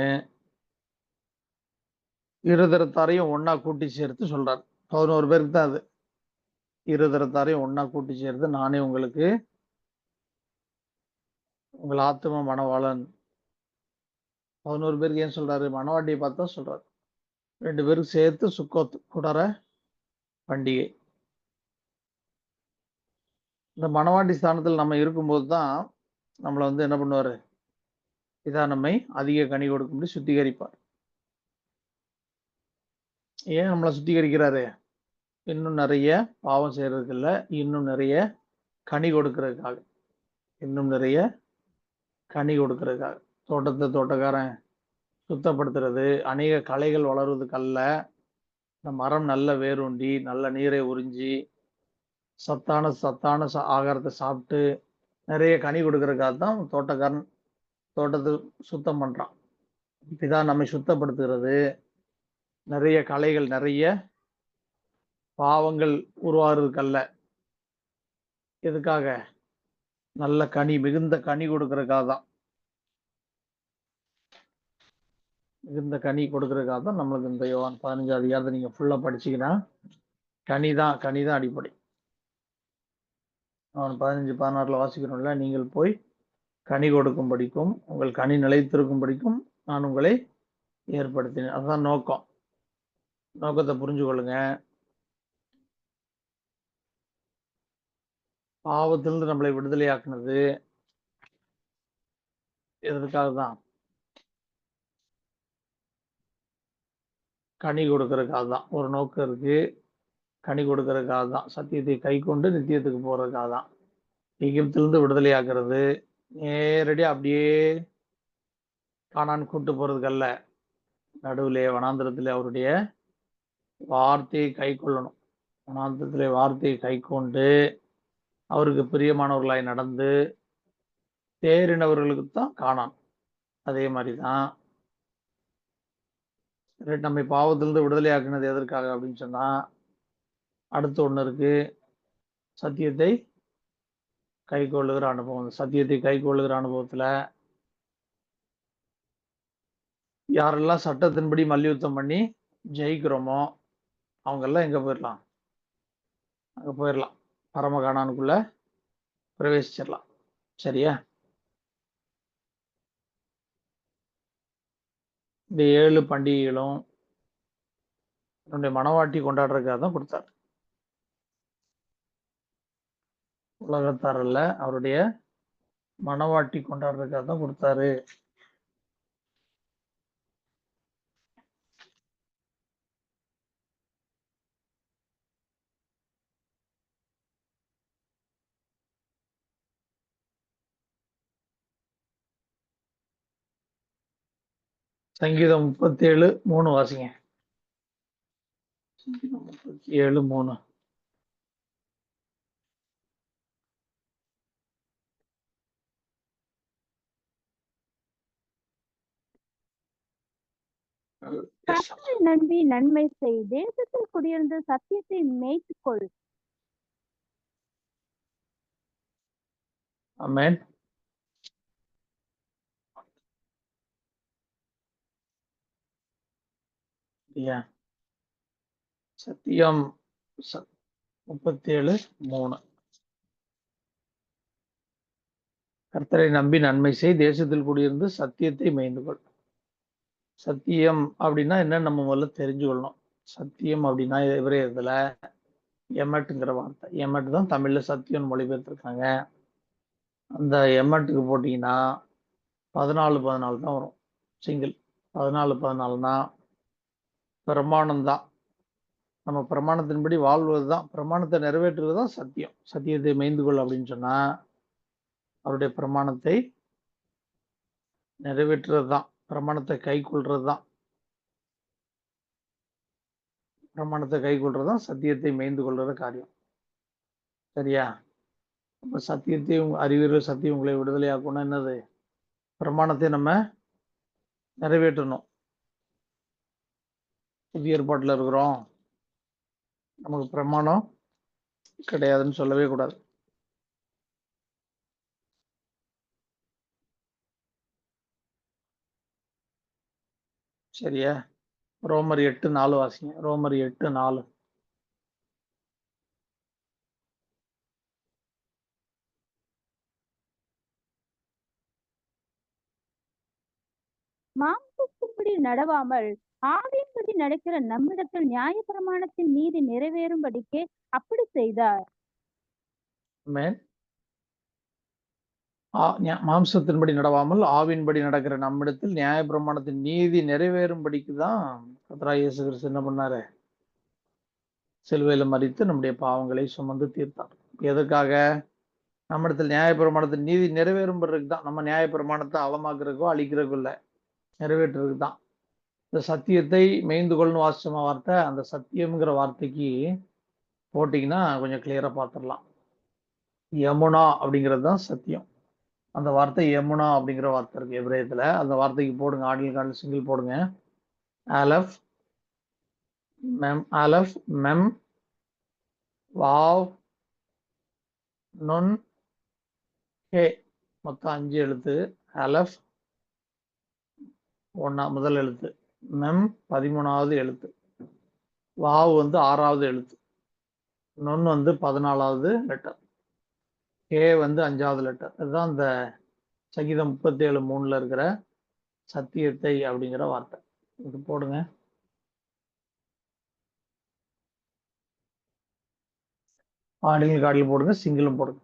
இருதரத்தாரையும் ஒன்னா கூட்டி சேர்த்து சொல்றார். 11 பேருக்கு தான் அது. இருதரத்தாரையும் ஒன்னா கூட்டி சேர்த்து நானே உங்களுக்கு உங்கள் ஆத்தும மணவாளன். 11 பேருக்கு ஏன் சொல்றாரு? மணவாட்டியை பார்த்தா சொல்றாரு. 2 பேருக்கு சேர்த்து சுக்கோத் குடர பண்டிகை. இந்த மணவாட்டி ஸ்தானத்தில் நம்ம இருக்கும்போது தான் நம்மளை என்ன பண்ணுவாரு? இதான் நம்மை அதிக கனி கொடுக்கும்படி சுத்திகரிப்பார். ஏன் நம்மளை சுத்திகரிக்கிறாரு? இன்னும் நிறைய பாவம் செய்யறதுக்கு இல்ல, இன்னும் நிறைய கனி கொடுக்கறதுக்காக. இன்னும் நிறைய கனி கொடுக்கறதுக்காக. தோட்டக்காரன் சுத்தப்படுத்துறது, அநேக களைகள் வளர்வதுக்கு அல்ல, இந்த மரம் நல்ல வேரூண்டி நல்ல நீரை உறிஞ்சி சத்தான ஆகாரத்தை சாப்பிட்டு நிறைய கனி கொடுக்கறதுக்காக தான் தோட்டக்காரன் தோட்டத்தை சுத்தம் பண்றான். இதான் நம்மை சுத்தப்படுத்துகிறது. நிறைய களைகள், நிறைய பாவங்கள் உருவாகிறதுக்கல்ல. எதுக்காக? நல்ல கனி, மிகுந்த கனி கொடுக்கறதுக்காக தான். மிகுந்த கனி கொடுக்கறதுக்காக தான் நம்மளுக்கு இந்த யோவான் 15 அதிகாரத்தை நீங்க ஃபுல்லா படிச்சீங்கன்னா கனிதான் அடிப்படை. அவன் 15, 16 வாசிக்கிறோம்ல, நீங்கள் போய் கனி கொடுக்கும் படிக்கும், உங்கள் கனி நிலைத்திருக்கும் படிக்கும் நான் உங்களை ஏற்படுத்தினேன். அதுதான் நோக்கம். நோக்கத்தை புரிஞ்சு கொள்ளுங்க. பாவத்திலிருந்து நம்மளை விடுதலையாக்குனது எதற்காக தான்? கனி கொடுக்கறதுக்காக தான். ஒரு நோக்கம் இருக்கு. கனி கொடுக்கறதுக்காக தான். சத்தியத்தை கை கொண்டு நித்தியத்துக்கு போறதுக்காக தான். எகிப்திலிருந்து விடுதலையாக்குறது நேரடியா அப்படியே கானான் கூட்டு போறதுக்கு அல்ல. நடுவிலே வனாந்திரத்திலே அவருடைய வார்த்தையை கை கொள்ளணும். வனாந்திரத்திலே வார்த்தையை கை கொண்டு அவருக்கு பிரியமானவர்களாய் நடந்து தேறினவர்களுக்கு தான் காணான். அதே மாதிரிதான் நம்மை பாவத்திலிருந்து விடுதலையாக்குனது எதற்காக அப்படின்னு சொன்னா, அடுத்து ஒண்ணு இருக்கு. சத்தியத்தை கை கொள்ளுகிற அனுபவம். சத்தியத்தை கை கொள்ளுகிற அனுபவத்துல யாரெல்லாம் சட்டத்தின்படி மல்யுத்தம் பண்ணி ஜெயிக்கிறோமோ அவங்க எல்லாம் எங்க போயிடலாம்? அங்க போயிடலாம். பரம காணானுக்குள்ள பிரவேசிச்சிடலாம். சரியா? இந்த 7 பண்டிகைகளும் என்னுடைய மனவாட்டி கொண்டாடுறதுக்காக தான் கொடுத்தார். உலகத்தார் அல்ல, அவருடைய மனவாட்டி கொண்டாடுறதுக்காக தான் கொடுத்தாரு. சங்கீதம் 37:3 வாசிங்க. சங்கீதம் 37:3. கர்த்தரை நம்பி நன்மை செய், தேசத்தில் குடியிருந்து சத்தியத்தை மேய்த்துக்கொள். ஆமென். சத்தியம் 37:3. கர்த்தரை நம்பி நன்மை செய், தேசத்தில் குடியிருந்து சத்தியத்தை மேய்ந்து கொள். சத்தியம் அப்படின்னா என்ன நம்ம முதல்ல தெரிஞ்சுக்கொள்ளணும். சத்தியம் அப்படின்னா எபிரேயத்துல எமட்டுங்கிற வார்த்தை. எமட்டு தான் தமிழ்ல சத்தியம் மொழிபெயர்த்திருக்காங்க. அந்த எமட்டுக்கு போட்டீங்கன்னா 14 தான் வரும். சிங்கிள் 14 பிரமாணம் தான். நம்ம பிரமாணத்தின்படி வாழ்வது தான், பிரமாணத்தை நிறைவேற்றுவது தான் சத்தியம். சத்தியத்தை மேய்ந்து கொள் அப்படின்னு சொன்னா அவருடைய பிரமாணத்தை நிறைவேற்றுறது தான், பிரமாணத்தை கை கொள்றது தான். பிரமாணத்தை கை கொள்றது தான் சத்தியத்தை மேய்ந்து கொள்ற காரியம். சரியா? அப்ப சத்தியத்தை அறிவீர்கள், சத்தியம் உங்களை விடுதலையாக்கணும். என்னது? பிரமாணத்தை நம்ம நிறைவேற்றணும். புதிய ஏற்பாட்டில் இருக்கிறோம், நமக்கு பிரமாணம் கிடையாதுன்னு சொல்லவே கூடாது. சரியா? ரோமர் 8:4 வாசிங்க. ரோமர் 8:4. மாம்சத்தின்படி நடவாமல் ஆவியின்படி நடக்கிற நம்மிடத்தில் நியாயப்பிரமாணத்தின் நீதி நிறைவேறும்படிக்கே அப்படி செய்தார். மாம்சத்தின்படி நடவாமல் ஆவியின்படி நடக்கிற நம்மிடத்தில் நியாயப்பிரமாணத்தின் நீதி நிறைவேறும்படிக்கு தான் கர்த்தராகிய இயேசு கிறிஸ்து என்ன பண்ணாரு? சிலுவையில மரித்து நம்முடைய பாவங்களை சுமந்து தீர்த்தார். எதற்காக? நம்மிடத்தில் நியாயப்பிரமாணத்தின் நீதி நிறைவேறும்படுறதுக்கு தான். நம்ம நியாயப்பிரமாணத்தை அவமாக்குறதுக்கோ அழிக்கிறதுக்கோ இல்லை, நிறைவேற்றுறதுக்கு தான். இந்த சத்தியத்தை மேய்ந்து கொள்னு வாசிச்சமா வார்த்தை, அந்த சத்தியம்ங்கிற வார்த்தைக்கு போட்டிங்கன்னா கொஞ்சம் கிளியரா பார்த்துடலாம். யமுனா அப்படிங்கிறது தான் சத்தியம். அந்த வார்த்தை யமுனா அப்படிங்கிற வார்த்தை இருக்கு எபிரேயத்துல. அந்த வார்த்தைக்கு போடுங்க, ஆடியல் சிங்கிள் போடுங்க. அலஃப் மெம் வாவ் நுன் ஹே, மொத்தம் 5 எழுத்து. அலஃப் முதல் எழுத்து, மெம் 13வது எழுத்து, வாவ் 6வது எழுத்து, நுண் 14வது லெட்டர், ஹே 5வது லெட்டர். இதுதான் இந்த சங்கீதம் 37:3 இருக்கிற சத்தியத்தை அப்படிங்கிற வார்த்தை. இது போடுங்க. ஆடியல் போடுங்க, சிங்கிளும் போடுங்க.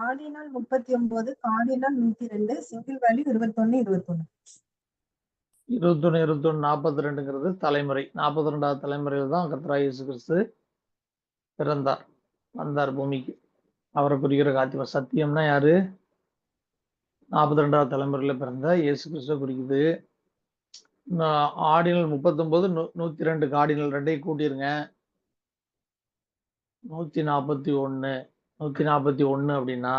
ஆடினால் 39, காடினால் 102, சிங்கிள் வேல்யூ 21. 42 தலைமுறை. 42வது தலைமுறையில் தான் கர்த்தராகிய இயேசு கிறிஸ்து பிறந்தார், வந்தார் பூமிக்கு. அவரை குறிக்கிற காத்தியம். சத்தியம்னா யாரு? 42வது தலைமுறையில பிறந்த இயேசு கிறிஸ்துவ குறிக்குது. ஆடினல் 39, 102 காடினல் 2ஐயும் கூட்டிருங்க, 141. 141 அப்படின்னா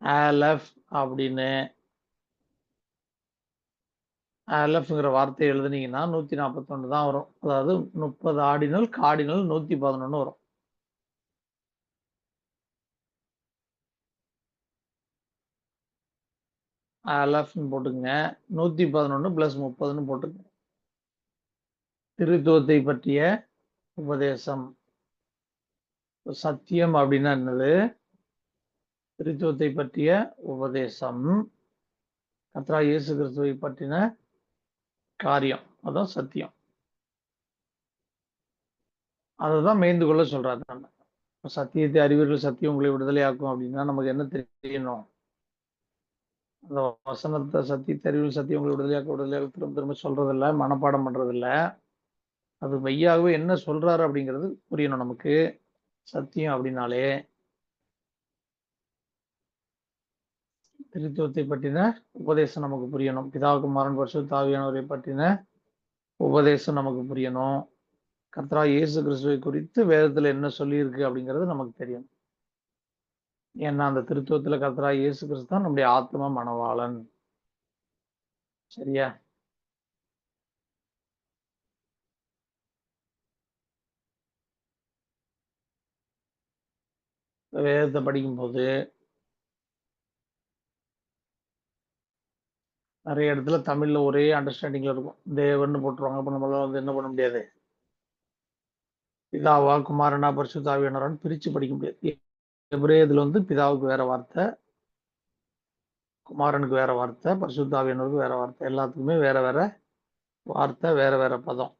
ஆலஃப் அப்படின்னு ஆலஃப்ங்கிற வார்த்தையை எழுதுனீங்கன்னா 141 தான் வரும். அதாவது 30 ஆடினல், காடினல் 111 வரும். ஆலஃப்னு போட்டுங்க, 111 + 30ன்னு போட்டுங்க. திருத்துவத்தை பற்றிய உபதேசம். சத்தியம் அப்படின்னா என்னது? திருத்துவத்தை பற்றிய உபதேசம், கர்த்தராகிய இயேசு கிறிஸ்துவை பற்றின காரியம், அதான் சத்தியம். அதுதான் மேய்ந்து கொள்ள சொல்றாரு. நம்ம சத்தியத்தை அறிவீர்கள், சத்தியம் உங்களை விடுதலையாக்கும் அப்படின்னா நமக்கு என்ன தெரியணும்? அந்த வசனத்தை சத்தியத்தறிவில் சத்தியம் உங்களை விடுதலையாக்க விடுதலையாக திரும்ப திரும்ப சொல்றதில்ல, மனப்பாடம் பண்றதில்ல. அது மெய்யாகவே என்ன சொல்றாரு அப்படிங்கிறது புரியணும் நமக்கு. சத்தியம் அப்படின்னாலே திருத்துவத்தை பற்றின உபதேசம் நமக்கு புரியணும். பிதாகுமாரன் பரிசுத்த ஆவியானவரை பற்றின உபதேசம் நமக்கு புரியணும். கர்த்தராகிய இயேசு கிறிஸ்துவை குறித்து வேதத்துல என்ன சொல்லியிருக்கு அப்படிங்கிறது நமக்கு தெரியும். ஏன்னா அந்த திருத்துவத்துல கர்த்தராகிய இயேசு கிறிஸ்து தான் நம்முடைய ஆத்ம மணவாளன். சரியா? வேதத்தை படிக்கும்போது நிறைய இடத்துல தமிழ்ல ஒரே அண்டர்ஸ்டாண்டிங்ல இருக்கும். தேவன்னு போட்டுருவாங்க. அப்ப நம்மளால வந்து என்ன பண்ண முடியாது, பிதாவா குமாரனா பரிசுத்த ஆவியானவரான்னு பிரிச்சு படிக்க முடியாது. எபிரேயத்துல வந்து பிதாவுக்கு வேற வார்த்தை, குமாரனுக்கு வேற வார்த்தை, பரிசுத்த ஆவியானவருக்கு வேற வார்த்தை, எல்லாத்துக்குமே வேற வேற வார்த்தை, வேற வேற பதம்.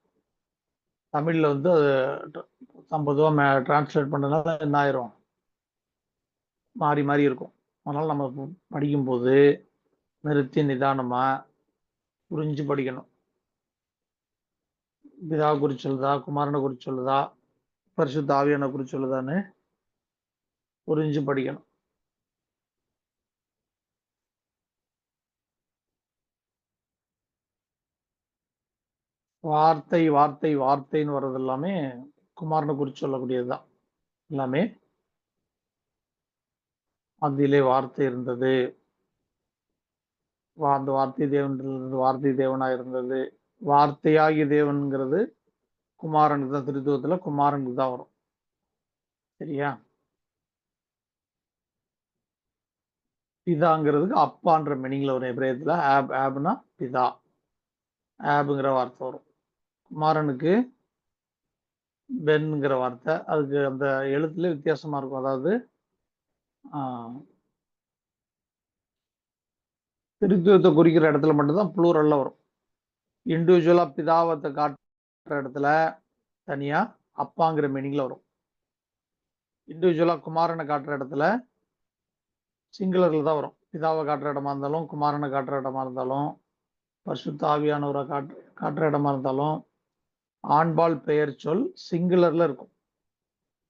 தமிழ்ல வந்து அது பொதுவா டிரான்ஸ்லேட் பண்ணனால என்ன ஆயிரும், மாறி மாறி இருக்கும். அதனால நம்ம படிக்கும்போது நிறுத்தி நிதானமா புரிஞ்சு படிக்கணும். பிதாவை குறிச்சு சொல்லுதா, குமாரனை குறிச்சு சொல்லுதா, பரிசுத்த ஆவியான குறிச்சு சொல்லுதான்னு புரிஞ்சு படிக்கணும். வார்த்தை வார்த்தை வார்த்தைன்னு வர்றது எல்லாமே குமாரனை குறிச்சு சொல்லக்கூடியதுதான். எல்லாமே அதிலே வார்த்தை இருந்தது, அந்த வார்த்தை தேவன் இருந்தது, வார்த்தை தேவனா இருந்தது. வார்த்தையாகிய தேவன்கிறது குமாரனுக்கு தான், திருத்துவத்துல குமாரனுக்கு தான் வரும். சரியா? பிதாங்கிறதுக்கு அப்பான்ற மீனிங்ல வரும். எபிரேயத்துல ஆப்னா பிதா, ஆப்ங்கிற வார்த்தை வரும். குமாரனுக்கு பென்ங்கிற வார்த்தை, அதுக்கு அந்த எழுத்துல வித்தியாசமா இருக்கும். அதாவது திருத்துவத்தை குறிக்கிற இடத்துல மட்டும்தான் ப்ளூரல்ல வரும். இண்டிவிஜுவலா பிதாவத்தை காட்டுற இடத்துல தனியா அப்பாங்கிற மீனிங்ல வரும். இண்டிவிஜுவலா குமாரனை காட்டுற இடத்துல சிங்குலர்ல தான் வரும். பிதாவை காட்டுற இடமா இருந்தாலும், குமாரனை காட்டுற இடமா இருந்தாலும், பரிசுத்த ஆவியானவரை காட்டுற இடமா இருந்தாலும், ஆண்பால் பெயர் சொல் சிங்குலர்ல இருக்கும்,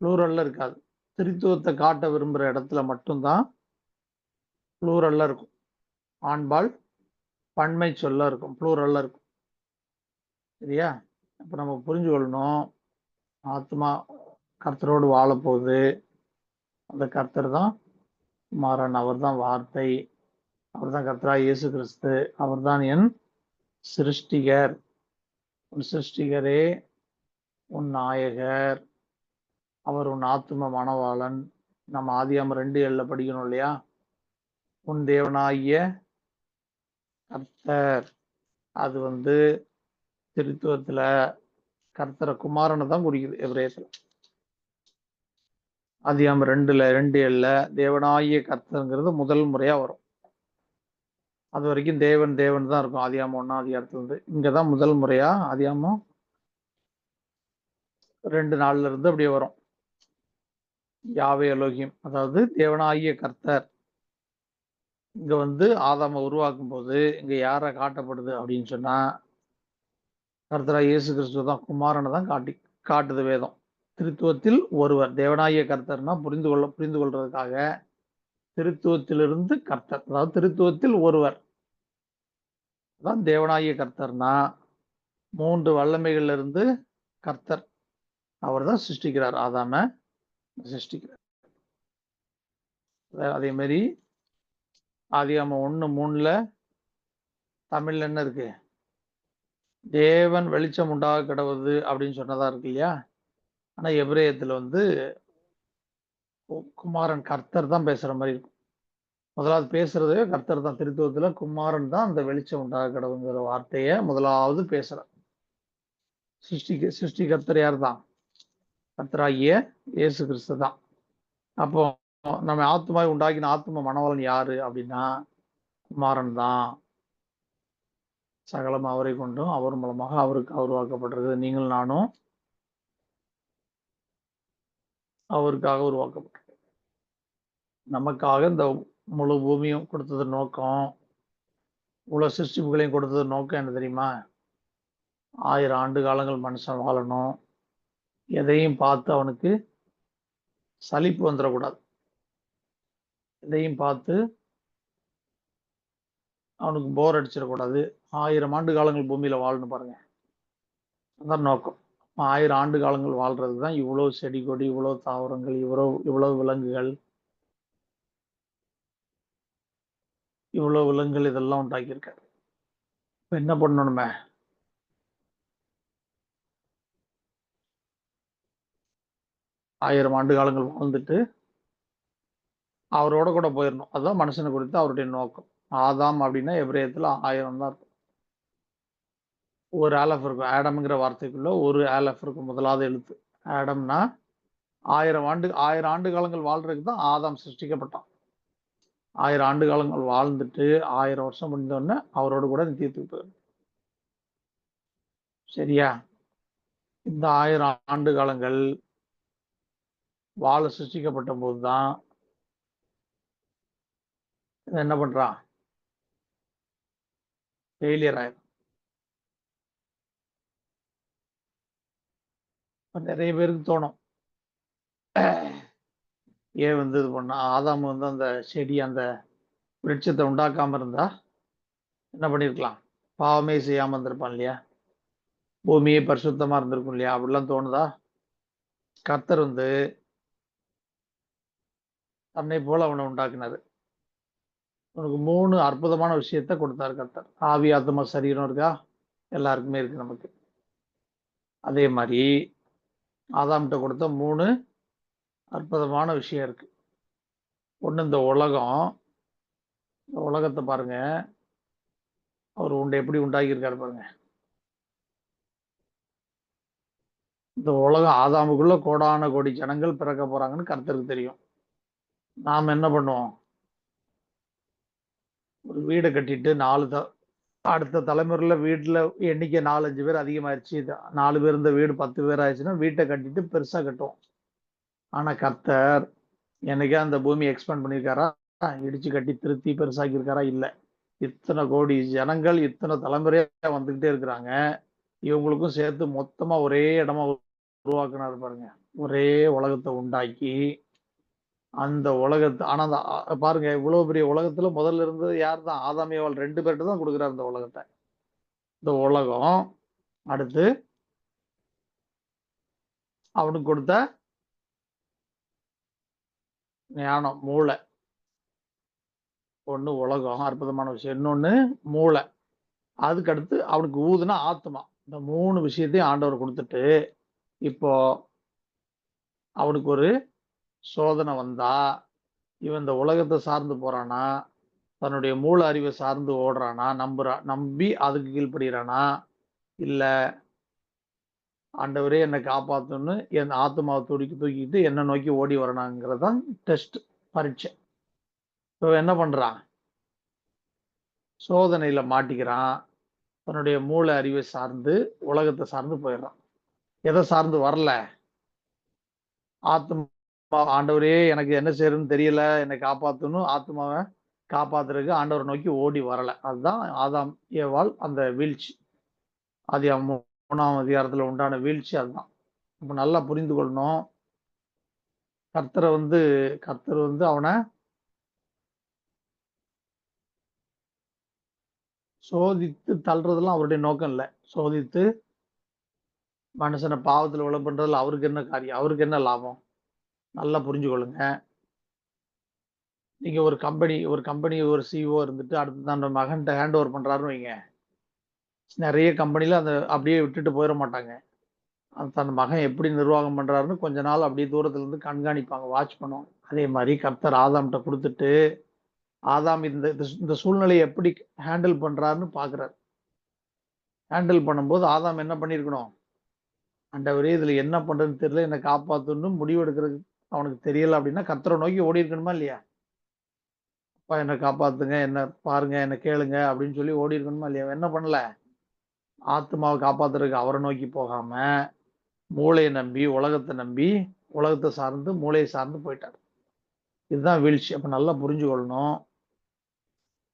ப்ளூரல்ல இருக்காது. திருத்துவத்தை காட்ட விரும்புற இடத்துல மட்டும்தான் ப்ளூரல்ல இருக்கும். ஆண்பால் பன்மை சொல்ல இருக்கும், ப்ளூரல்ல இருக்கும். சரியா? அப்ப நம்ம புரிஞ்சு கொள்ளணும், ஆத்மா கர்த்தரோடு வாழ போகுது. அந்த கர்த்தர் தான் குமாரன், அவர் தான் வார்த்தை, அவர் தான் கர்த்தராகிய இயேசு கிறிஸ்து, அவர் தான் என் சிருஷ்டிகர். உன் சிருஷ்டிகரே உன் நாயகர், அவர் உன் ஆத்தும மணவாளன். நம்ம ஆதியாம 2:7 படிக்கணும் இல்லையா? உன் தேவனாகிய கர்த்தர். அது வந்து திருத்துவத்துல கர்த்தரை குமாரனை தான் குறிக்குது. எபிரேயத்துல ஆதியாம 2:7 தேவனாகிய கர்த்தருங்கிறது முதல் முறையா வரும். அது வரைக்கும் தேவன் தேவன் தான் இருக்கும். ஆதியாமம் 1ஆம் அதிகாரத்துல இருந்து. இங்கதான் முதல் முறையா ஆதியாமம் 2:4 இருந்து அப்படியே வரும். யாவே எலோகிம், அதாவது தேவனாகிய கர்த்தர். இங்க வந்து ஆதாம உருவாக்கும் போது இங்க யார காட்டப்படுது அப்படின்னு சொன்னா, கர்த்தராகிய இயேசு கிறிஸ்துவ தான், குமாரனை தான் காட்டுது வேதம். திருத்துவத்தில் ஒருவர், தேவனாகிய கர்த்தர்னா புரிந்து கொள்றதுக்காக திருத்துவத்திலிருந்து கர்த்தர், அதாவது திருத்துவத்தில் ஒருவர் தான் தேவனாகிய கர்த்தர்னா 3 வல்லமைகள்ல இருந்து கர்த்தர், அவர் தான் சிருஷ்டிக்கிறார், ஆதாம சிருஷ்டிக்கிறார். அதே மாதிரி ஆதியாகமம் 1:3 தமிழ்ல என்ன இருக்கு, தேவன் வெளிச்சம் உண்டாக கடவுது அப்படின்னு சொன்னதா இருக்கு இல்லையா? ஆனா எபிரேயத்துல வந்து குமாரன் கர்த்தர் தான் பேசுற மாதிரி இருக்கும். முதலாவது பேசுறதே கர்த்தர் தான். திருத்துவத்துல குமாரன் தான் அந்த வெளிச்சம் உண்டாக கடவுங்கிற வார்த்தைய முதலாவது பேசுறார். சிருஷ்டி கர்த்தர் யார் தான்? கர்த்தராகிய இயேசு கிறிஸ்து தான். அப்போ நம்ம ஆத்மாவை உண்டாக்கின ஆத்ம மணவாளன் யாரு அப்படின்னா குமாரன் தான். சகலம் அவரை கொண்டும் அவர் மூலமாக அவருக்கு உருவாக்கப்படுறது. நீங்கள் நானும் அவருக்காக உருவாக்கப்பட்டது. நமக்காக இந்த முழு பூமியும் கொடுத்தது நோக்கம் இவ்வளவு சிருஷ்டிப்புகளையும் கொடுத்தது நோக்கம் என்ன தெரியுமா? 1000 ஆண்டு காலங்கள் மனுஷன் வாழணும். எதையும் பார்த்து அவனுக்கு சலிப்பு வந்துடக்கூடாது. எதையும் பார்த்து அவனுக்கு போர் அடிச்சிடக்கூடாது. 1000 ஆண்டு காலங்கள் பூமியில வாழணும் பாருங்க. அதான் நோக்கம். 1000 ஆண்டு காலங்கள் வாழ்றதுக்கு தான் இவ்வளவு செடி கொடி, இவ்வளவு தாவரங்கள், இவ்வளவு விலங்குகள், இதெல்லாம் உண்டாக்கியிருக்காரு. இப்ப என்ன பண்ணணுமே? ஆயிரம் ஆண்டு காலங்கள் வாழ்ந்துட்டு அவரோட கூட போயிடணும். அதுதான் மனுஷனை குறித்து அவருடைய நோக்கம். ஆதாம் அப்படின்னா எபிரேயத்துல 1000 தான் இருக்கும். ஒரு ஆலஃப் இருக்கும். ஆடம்ங்கிற வார்த்தைக்குள்ள ஒரு ஆலஃப் இருக்கும். முதலாவது எழுத்து. ஆடம்னா 1000 ஆண்டு காலங்கள் வாழ்றதுக்கு தான் ஆதாம் சிருஷ்டிக்கப்பட்டான். 1000 ஆண்டு காலங்கள் வாழ்ந்துட்டு 1000 வருஷம் முடிந்தோடனே அவரோடு கூட நித்தியத்துக்கு போயிடும். சரியா? இந்த 1000 ஆண்டு காலங்கள் வாழ சிருஷ்டிக்கப்பட்ட போதுதான் என்ன பண்றான்? ஃபெயிலியர் ஆயிடும். நிறைய பேருக்கு தோணும், ஏன் வந்து இது பண்ணா? ஆதாம் வந்து அந்த செடி, அந்த விருட்சத்தை உண்டாக்காம இருந்தா என்ன பண்ணிருக்கலாம்? பாவமே செய்யாம இருந்திருப்பான் இல்லையா? பூமியே பரிசுத்தமா இருந்திருக்கும் இல்லையா? அப்படிலாம் தோணுதா? கர்த்தர் வந்து தன்னை போல அவனை உண்டாக்குனாரு. உனக்கு 3 அற்புதமான விஷயத்த கொடுத்தாரு கர்த்தர். ஆவி, ஆத்மா, சரீரம் இருக்கா? எல்லாருக்குமே இருக்கு நமக்கு. அதே மாதிரி ஆதாம்கிட்ட கொடுத்த 3 அற்புதமான விஷயம் இருக்கு. ஒண்ணு, இந்த உலகத்தை பாருங்க. அவர் எப்படி உண்டாக்கியிருக்காரு பாருங்க. இந்த உலகம், ஆதாமுக்குள்ள கோடான கோடி ஜனங்கள் பிறக்க போறாங்கன்னு கர்த்தருக்கு தெரியும். நாம என்ன பண்ணுவோம்? ஒரு வீடை கட்டிட்டு அடுத்த தலைமுறையில வீட்டுல எண்ணிக்கை 4-5 பேர் அதிகமாயிருச்சு. 4 பேர் இருந்த வீடு 10 பேர் ஆயிடுச்சுன்னா வீட்டை கட்டிட்டு பெருசா கட்டுவோம். ஆனா கர்த்தர் என்னைக்கா அந்த பூமி எக்ஸ்பேண்ட் பண்ணியிருக்காரா? இடிச்சு கட்டி திருத்தி பெருசாக்கி இருக்காரா? இல்ல. இத்தனை கோடி ஜனங்கள் இத்தனை தலைமுறையா வந்துகிட்டே இருக்கிறாங்க. இவங்களுக்கும் சேர்த்து மொத்தமா ஒரே இடமா உருவாக்குனாரு பாருங்க. ஒரே உலகத்தை உண்டாக்கி அந்த உலகத்தை, ஆனா பாருங்க, இவ்வளவு பெரிய உலகத்துல முதல்ல இருந்தது யார் தான்? ஆதாம் ஏவாள் 2 பேர்கிட்ட தான் கொடுக்குறாரு இந்த உலகத்தை. இந்த உலகம் அடுத்து அவனுக்கு கொடுத்த ஞானம், மூளை. ஒண்ணு உலகம், அற்புதமான விஷயம். இன்னொன்னு மூளை. அதுக்கு அடுத்து அவனுக்கு ஊதுனா ஆத்மா. இந்த 3 விஷயத்தையும் ஆண்டவர் கொடுத்துட்டு இப்போ அவனுக்கு ஒரு சோதனை வந்தா, இவன் இந்த உலகத்தை சார்ந்து போறானா, தன்னுடைய மூல அறிவை சார்ந்து ஓடுறானா, நம்பி அதுக்கு கீழ்ப்படுகிறானா, இல்ல ஆண்டவரே என்னை காப்பாத்தணும்னு என் ஆத்மாவை தூக்கிட்டு என்ன நோக்கி ஓடி வரணுங்கிறதான் டெஸ்ட், பரீட்சை. இப்போ என்ன பண்றான்? சோதனையில மாட்டிக்கிறான். தன்னுடைய மூல அறிவை சார்ந்து உலகத்தை சார்ந்து போயிடுறான். எதை சார்ந்து வரல? ஆத்மா, ஆண்டவரே எனக்கு என்ன செய்யறதுன்னு தெரியல, என்னை காப்பாத்தணும், ஆத்மாவை காப்பாத்துறதுக்கு ஆண்டவரை நோக்கி ஓடி வரல. அதுதான் ஆதாம் ஏவாள் அந்த வீழ்ச்சி. ஆதியாகமம் 3ஆம் அதிகாரத்துல உண்டான வீழ்ச்சி அதுதான். இப்ப நல்லா புரிந்து கொள்ளணும். கர்த்தர் வந்து அவனை சோதித்து தள்ளுறதெல்லாம் அவருடைய நோக்கம் இல்லை. சோதித்து மனுஷனை பாவத்துல விழ பண்றதுல அவருக்கு என்ன காரியம்? அவருக்கு என்ன லாபம்? நல்லா புரிஞ்சு கொள்ளுங்க. நீங்க ஒரு கம்பெனி ஒரு சிஇஓ இருந்துட்டு அடுத்து அந்த மகன்கிட்ட ஹேண்ட் ஓவர் பண்றாருன்னு வைங்க. நிறைய கம்பெனில அந்த அப்படியே விட்டுட்டு போயிட மாட்டாங்க. தன் மகன் எப்படி நிர்வாகம் பண்றாருன்னு கொஞ்ச நாள் அப்படியே தூரத்துல இருந்து கண்காணிப்பாங்க, வாட்ச் பண்ணுவாங்க. அதே மாதிரி கர்த்தர் ஆதாம்கிட்ட கொடுத்துட்டு ஆதாம் இந்த சூழ்நிலையை எப்படி ஹேண்டில் பண்றாருன்னு பாக்குறாரு. ஹேண்டில் பண்ணும்போது ஆதாம் என்ன பண்ணிருக்கணும்? ஆண்டவரே இதுல என்ன பண்றதுன்னு தெரியல, என்னை காப்பாத்தணும் முடிவெடுக்கிறது அவனுக்கு தெரியல அப்படின்னா கர்த்தரை நோக்கி ஓடி இருக்கணுமா இல்லையா? அப்பா என்னை காப்பாத்துங்க, என்ன பாருங்க, என்ன கேளுங்க அப்படின்னு சொல்லி ஓடி இருக்கணுமா இல்லையா? என்ன பண்ணல? ஆத்மாவை காப்பாத்துறதுக்கு அவரை நோக்கி போகாம மூளையை நம்பி, உலகத்தை சார்ந்து மூளையை சார்ந்து போயிட்டார். இதுதான் வீழ்ச்சி. அப்ப நல்லா புரிஞ்சு கொள்ளணும்.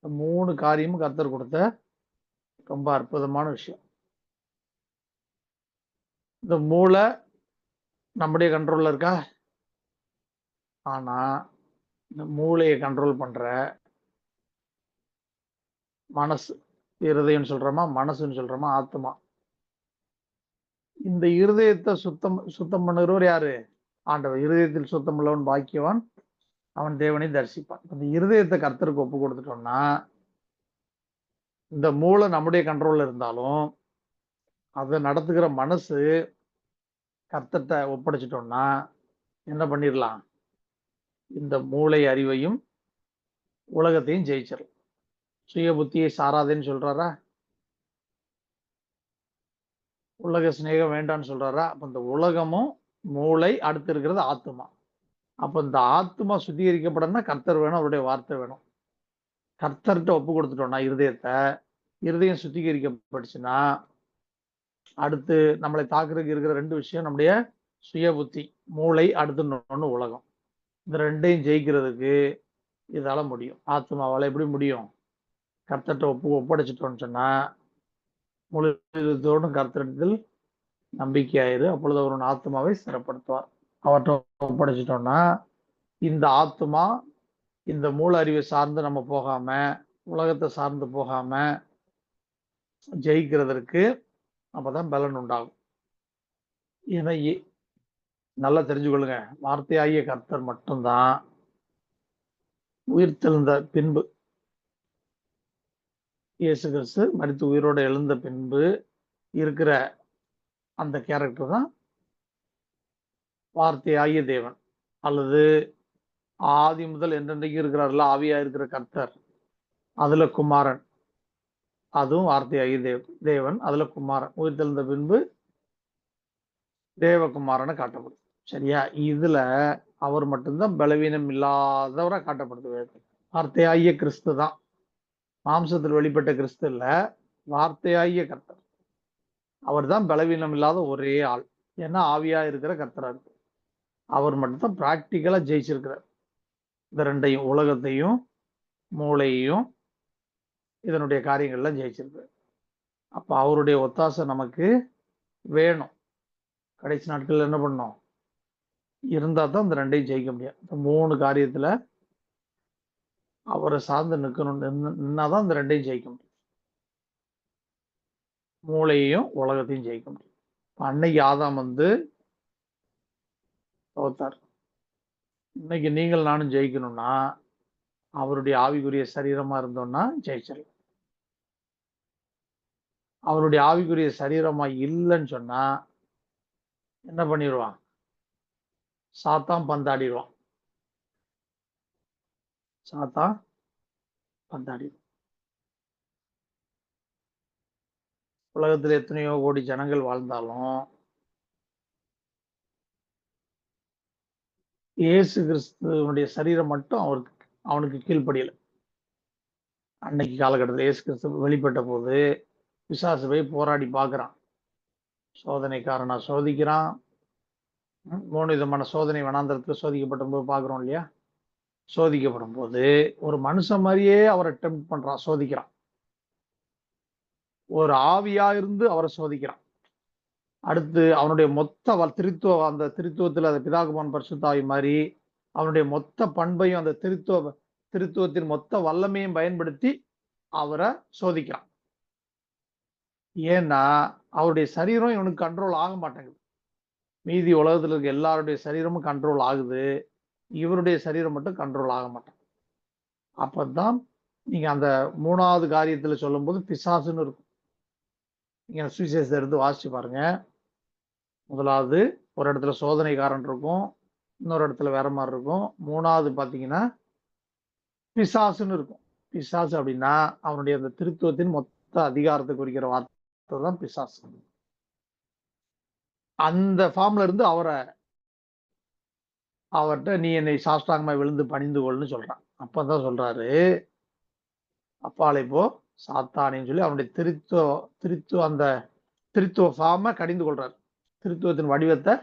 3 காரியமும் கர்த்தர் கொடுத்த ரொம்ப அற்புதமான விஷயம். இந்த மூளை நம்முடைய கண்ட்ரோல்ல இருக்கா? ஆனா இந்த மூளையை கண்ட்ரோல் பண்ற மனசு, இருதயம் சொல்றோமா, மனசுன்னு சொல்றோமா, ஆத்மா. இந்த இருதயத்தை சுத்தம் பண்ணுகிறவர் யாரு? ஆண்டவர். இருதயத்தில் சுத்தம் உள்ளவன் பாக்கியவான், அவன் தேவனை தரிசிப்பான். இந்த இருதயத்தை கர்த்தருக்கு ஒப்பு கொடுத்துட்டோம்னா, இந்த மூளை நம்முடைய கண்ட்ரோல்ல இருந்தாலும் அதை நடத்துகிற மனசு கர்த்தர்ட்ட ஒப்படைச்சிட்டோம்னா என்ன பண்ணிடலாம்? இந்த மூளை அறிவையும் உலகத்தையும் ஜெயிச்சிடலாம். சுய புத்தியை சாராதேன்னு சொல்றாரா? உலக சிநேகம் வேண்டான்னு சொல்றாரா? அப்ப இந்த உலகமும் மூளை, அடுத்து இருக்கிறது ஆத்மா. அப்ப இந்த ஆத்மா சுத்திகரிக்கப்படணும்னா கர்த்தர் வேணும், அவருடைய வார்த்தை வேணும். கர்த்தர்கிட்ட ஒப்பு கொடுத்துட்டோம்னா இருதயத்தை, இருதயம் சுத்திகரிக்கப்பட்டுச்சுன்னா அடுத்து நம்மளை தாக்குறதுக்கு இருக்கிற 2 விஷயம் நம்முடைய சுய புத்தி, மூளை, அடுத்து ஒண்ணு உலகம். இந்த 2ஐயும் ஜெயிக்கிறதுக்கு இதால முடியும். ஆத்மாவால எப்படி முடியும்? கர்த்தர்கிட்ட ஒப்படைச்சிட்டோம்னு சொன்னா முழு இதயத்தோடும் கர்த்தரிடத்தில் நம்பிக்கையாயிரு, அப்பொழுது அவர் உன் ஆத்மாவை ஸ்திரப்படுத்துவார். அவர்கிட்ட ஒப்படைச்சிட்டோம்னா இந்த ஆத்மா இந்த மூல அறிவை சார்ந்து நம்ம போகாம, உலகத்தை சார்ந்து போகாம ஜெயிக்கிறதற்கு அப்பதான் பலன் உண்டாகும். இதை நல்லா தெரிஞ்சுக்கொள்ளுங்க. வார்த்தையாகிய கர்த்தர் மட்டும்தான் உயிர்த்தெழுந்த பின்பு, இயேசு கிறிஸ்து மரித்து உயிரோடு எழுந்த பின்பு இருக்கிற அந்த கேரக்டர் தான் வார்த்தையாகிய தேவன், அல்லது ஆதி முதல் என்றென்றைக்கு இருக்கிறார்ல ஆவியா இருக்கிற கர்த்தர், அதுல குமாரன், அதுவும் வார்த்தையாகிய தேவன், அதுல குமாரன் உயிர்த்தெழுந்த பின்பு தேவகுமாரனை காட்டப்படும். சரியா? இதுல அவர் மட்டும்தான் பலவீனம் இல்லாதவரை காட்டப்படுது. வார்த்தையாகிய கிறிஸ்து தான், மாம்சத்தில் வெளிப்பட்ட கிறிஸ்து இல்ல, வார்த்தையாகிய கர்த்தர். அவர் தான் பலவீனம் இல்லாத ஒரே ஆள். ஏன்னா ஆவியா இருக்கிற கர்த்தரா இருக்கு. அவர் மட்டும்தான் பிராக்டிக்கலா ஜெயிச்சிருக்கிறார். இந்த 2ஐயும், உலகத்தையும் மூளையையும் இதனுடைய காரியங்கள்லாம் ஜெயிச்சிருக்கிறார். அப்ப அவருடைய ஒத்தாசை நமக்கு வேணும். கடைசி நாட்கள் என்ன பண்ணோம்? இருந்தா தான் இந்த 2ஐயும் ஜெயிக்க முடியும். இந்த 3 காரியத்துல அவரை சார்ந்து நிற்கணும். நின்னாதான் இந்த 2ஐயும் ஜெயிக்க முடியும். மூளையையும் உலகத்தையும் ஜெயிக்க முடியும். அன்னைக்கு ஆதாம் தோத்தார். இன்னைக்கு நீங்கள் நானும் ஜெயிக்கணும்னா அவருடைய ஆவிக்குரிய சரீரமா இருந்தோம்னா ஜெயிச்சிடலாம். அவருடைய ஆவிக்குரிய சரீரமா இல்லைன்னு சொன்னா என்ன பண்ணிடுவான்? சாத்தான் பந்தாடிடுவான். சாத்தான் பந்தாடிடுவான். உலகத்துல எத்தனையோ கோடி ஜனங்கள் வாழ்ந்தாலும் இயேசு கிறிஸ்துவனுடைய சரீரம் மட்டும் அவனுக்கு கீழ்ப்படியல. அன்னைக்கு காலகட்டத்தில் இயேசு கிறிஸ்து வெளிப்பட்ட போது பிசாசு போய் போராடி பார்க்கிறான். சோதனைக்காரனா சோதிக்கிறான். 3 விதமான சோதனை வனாந்தரத்தில் சோதிக்கப்பட்ட போது பார்க்கிறோம் இல்லையா? சோதிக்கப்படும் போது ஒரு மனுஷன் மாதிரியே அவரை டெம்ப்ட் பண்றான், சோதிக்கிறான். ஒரு ஆவியா இருந்து அவரை சோதிக்கிறான். அடுத்து அவனுடைய மொத்த அந்த திருத்துவத்தில் அந்த பிதாகுமாரன் பரிசுத்தாவி மாதிரி அவனுடைய மொத்த பண்பையும் அந்த திருத்துவத்தின் மொத்த வல்லமையும் பயன்படுத்தி அவரை சோதிக்கிறான். ஏன்னா அவருடைய சரீரம் இவனுக்கு கண்ட்ரோல் ஆக மாட்டேங்குது. மீதி உலகத்தில் இருக்க எல்லாருடைய சரீரமும் கண்ட்ரோல் ஆகுது, இவருடைய சரீரம் மட்டும் கண்ட்ரோல் ஆக மாட்டேங்குது. அப்பதான் நீங்க அந்த 3வது காரியத்துல சொல்லும் போது பிசாசுன்னு இருக்கும். நீங்க சுவிசேஷத்தை எடுத்து வாசிச்சு பாருங்க. முதலாவது ஒரு இடத்துல சோதனைக்காரன் இருக்கும், இன்னொரு இடத்துல வேற மாதிரி இருக்கும். 3வது பாத்தீங்கன்னா பிசாசுன்னு இருக்கும். பிசாசு அப்படின்னா அவனுடைய அந்த திருத்துவத்தின் மொத்த அதிகாரத்தை குறிக்கிற வார்த்தை தான் பிசாசு. அந்த ஃபார்ம்ல இருந்து அவர்கிட்ட நீ என்னை சாஷ்டாங்கமா விழுந்து பணிந்து கொள்னு சொல்றான். அப்பதான் சொல்றாரு, அப்பாலை போ சாத்தானேன்னு சொல்லி அவனுடைய திருத்துவ ஃபார்மை கடிந்து கொள்றாரு. திருத்துவத்தின் வடிவத்தை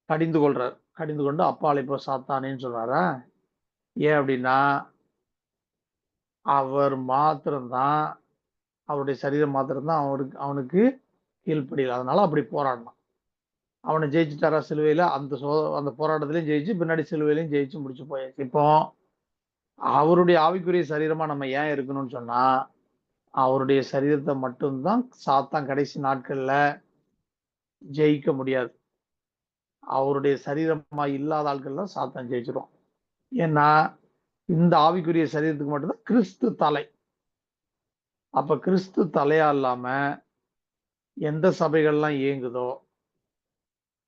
கடிந்து கொள்றாரு. கடிந்து கொண்டு அப்பாலை போ சாத்தானேன்னு சொல்றாரா? ஏன் அப்படின்னா அவர் மாத்திரம்தான், அவருடைய சரீரம் மாத்திரம்தான் அவனுக்கு கீழ்ப்படியல. அதனால அப்படி போராடினான். அவனை ஜெயிச்சுட்டாரா சிலுவையில? அந்த போராட்டத்திலையும் ஜெயிச்சு, பின்னாடி சிலுவையிலையும் ஜெயிச்சு முடிச்சு போயாச்சு. இப்போ அவருடைய ஆவிக்குரிய சரீரமா நம்ம ஏன் இருக்கணும்னு சொன்னா, அவருடைய சரீரத்தை மட்டும்தான் சாத்தான் கடைசி நாட்கள்ல ஜெயிக்க முடியாது. அவருடைய சரீரமா இல்லாத ஆட்கள் தான் சாத்தான் ஜெயிச்சிருவான். ஏன்னா இந்த ஆவிக்குரிய சரீரத்துக்கு மட்டும்தான் கிறிஸ்து தலை. அப்ப கிறிஸ்து தலையா இல்லாம எந்த சபைகள்லாம் இயங்குதோ,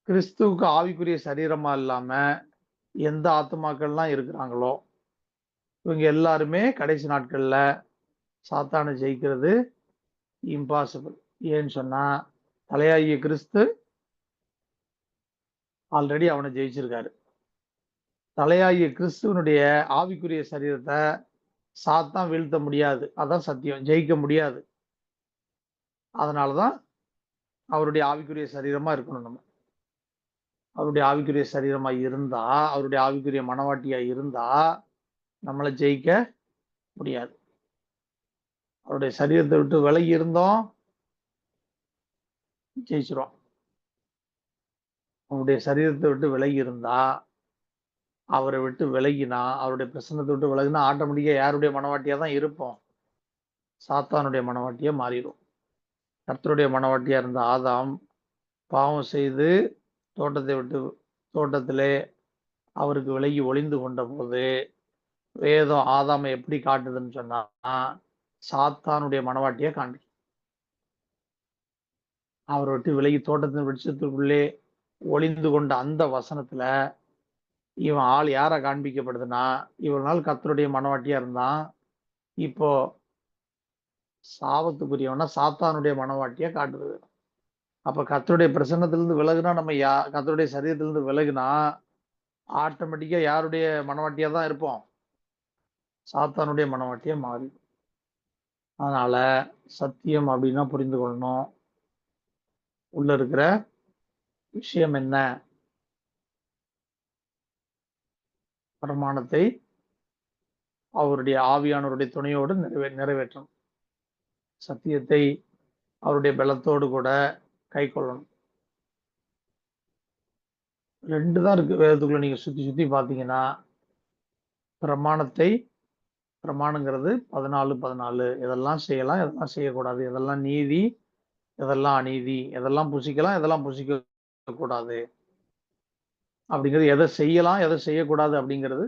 கிறிஸ்துவுக்கு ஆவிக்குரிய சரீரமா இல்லாம எந்த ஆத்துமாக்கள்லாம் இருக்கிறாங்களோ, இவங்க எல்லாருமே கடைசி நாட்கள்ல சாத்தானை ஜெயிக்கிறது இம்பாசிபிள். ஏன்னு சொன்னா, தலையாகிய கிறிஸ்து ஆல்ரெடி அவனை ஜெயிச்சிருக்காரு. தலையாகிய கிறிஸ்துவனுடைய ஆவிக்குரிய சரீரத்தை சாத்தான் வீழ்த்த முடியாது. அதான் சத்தியம். ஜெயிக்க முடியாது. அதனாலதான் அவருடைய ஆவிக்குரிய சரீரமா இருக்கணும் நம்ம. அவருடைய ஆவிக்குரிய சரீரமா இருந்தா, அவருடைய ஆவிக்குரிய மனவாட்டியா இருந்தா நம்மளை ஜெயிக்க முடியாது. அவருடைய சரீரத்தை விட்டு விலகி இருந்தோம், ஜெயிச்சிரும். அவருடைய சரீரத்தை விட்டு விலகி இருந்தா, அவரை விட்டு விலகினா, அவருடைய பிரசன்னத்தை விட்டு விலகினா ஆட்டோமேட்டிக்கா யாருடைய மனவாட்டியா தான் இருப்போம்? சாத்தானுடைய மனவாட்டியா மாறிடும். கர்த்தருடைய மனவாட்டியா இருந்த ஆதாம் பாவம் செய்து தோட்டத்திலே அவருக்கு விலகி ஒளிந்து கொண்ட போது, வேதம் ஆதாமை எப்படி காட்டுதுன்னு சொன்னா, சாத்தானுடைய மனவாட்டியா காண்பி. அவரை விட்டு விலகி தோட்டத்தின் வெளிச்சத்துக்குள்ளே ஒளிந்து கொண்ட அந்த வசனத்துல இவன் ஆள் யார காண்பிக்கப்படுதுன்னா, இவ்வளவு நாள் கர்த்தருடைய மனவாட்டியா இருந்தான், இப்போ சாபத்துக்குரியவனா சாத்தானுடைய மனவாட்டியா காட்டுது. அப்ப கர்த்தருடைய பிரசன்னத்திலிருந்து விலகுனா, நம்ம கர்த்தருடைய சரீரத்திலிருந்து விலகுனா ஆட்டோமேட்டிக்கா யாருடைய மனவாட்டியா தான் இருப்போம்? சாத்தானுடைய மனவாட்டியா மாறி. அதனால சத்தியம் அப்படின்னா புரிந்து கொள்ளணும். உள்ள இருக்கிற விஷயம் என்ன? பிரமாணத்தை அவருடைய ஆவியானவருடைய துணையோடு நிறைவேற்றணும். சத்தியத்தை அவருடைய பலத்தோடு கூட கை கொள்ளணும். 2 தான் இருக்கு வேதத்துக்குள்ள. நீங்க சுத்தி பார்த்தீங்கன்னா, பிரமாணங்கிறது 14 எதெல்லாம் செய்யலாம், எதெல்லாம் செய்யக்கூடாது, எதெல்லாம் நீதி, எதெல்லாம் அநீதி, எதெல்லாம் புசிக்கலாம், எதெல்லாம் புசிக்க கூடாது அப்படிங்கிறது, எதை செய்யலாம், எதை செய்யக்கூடாது அப்படிங்கிறது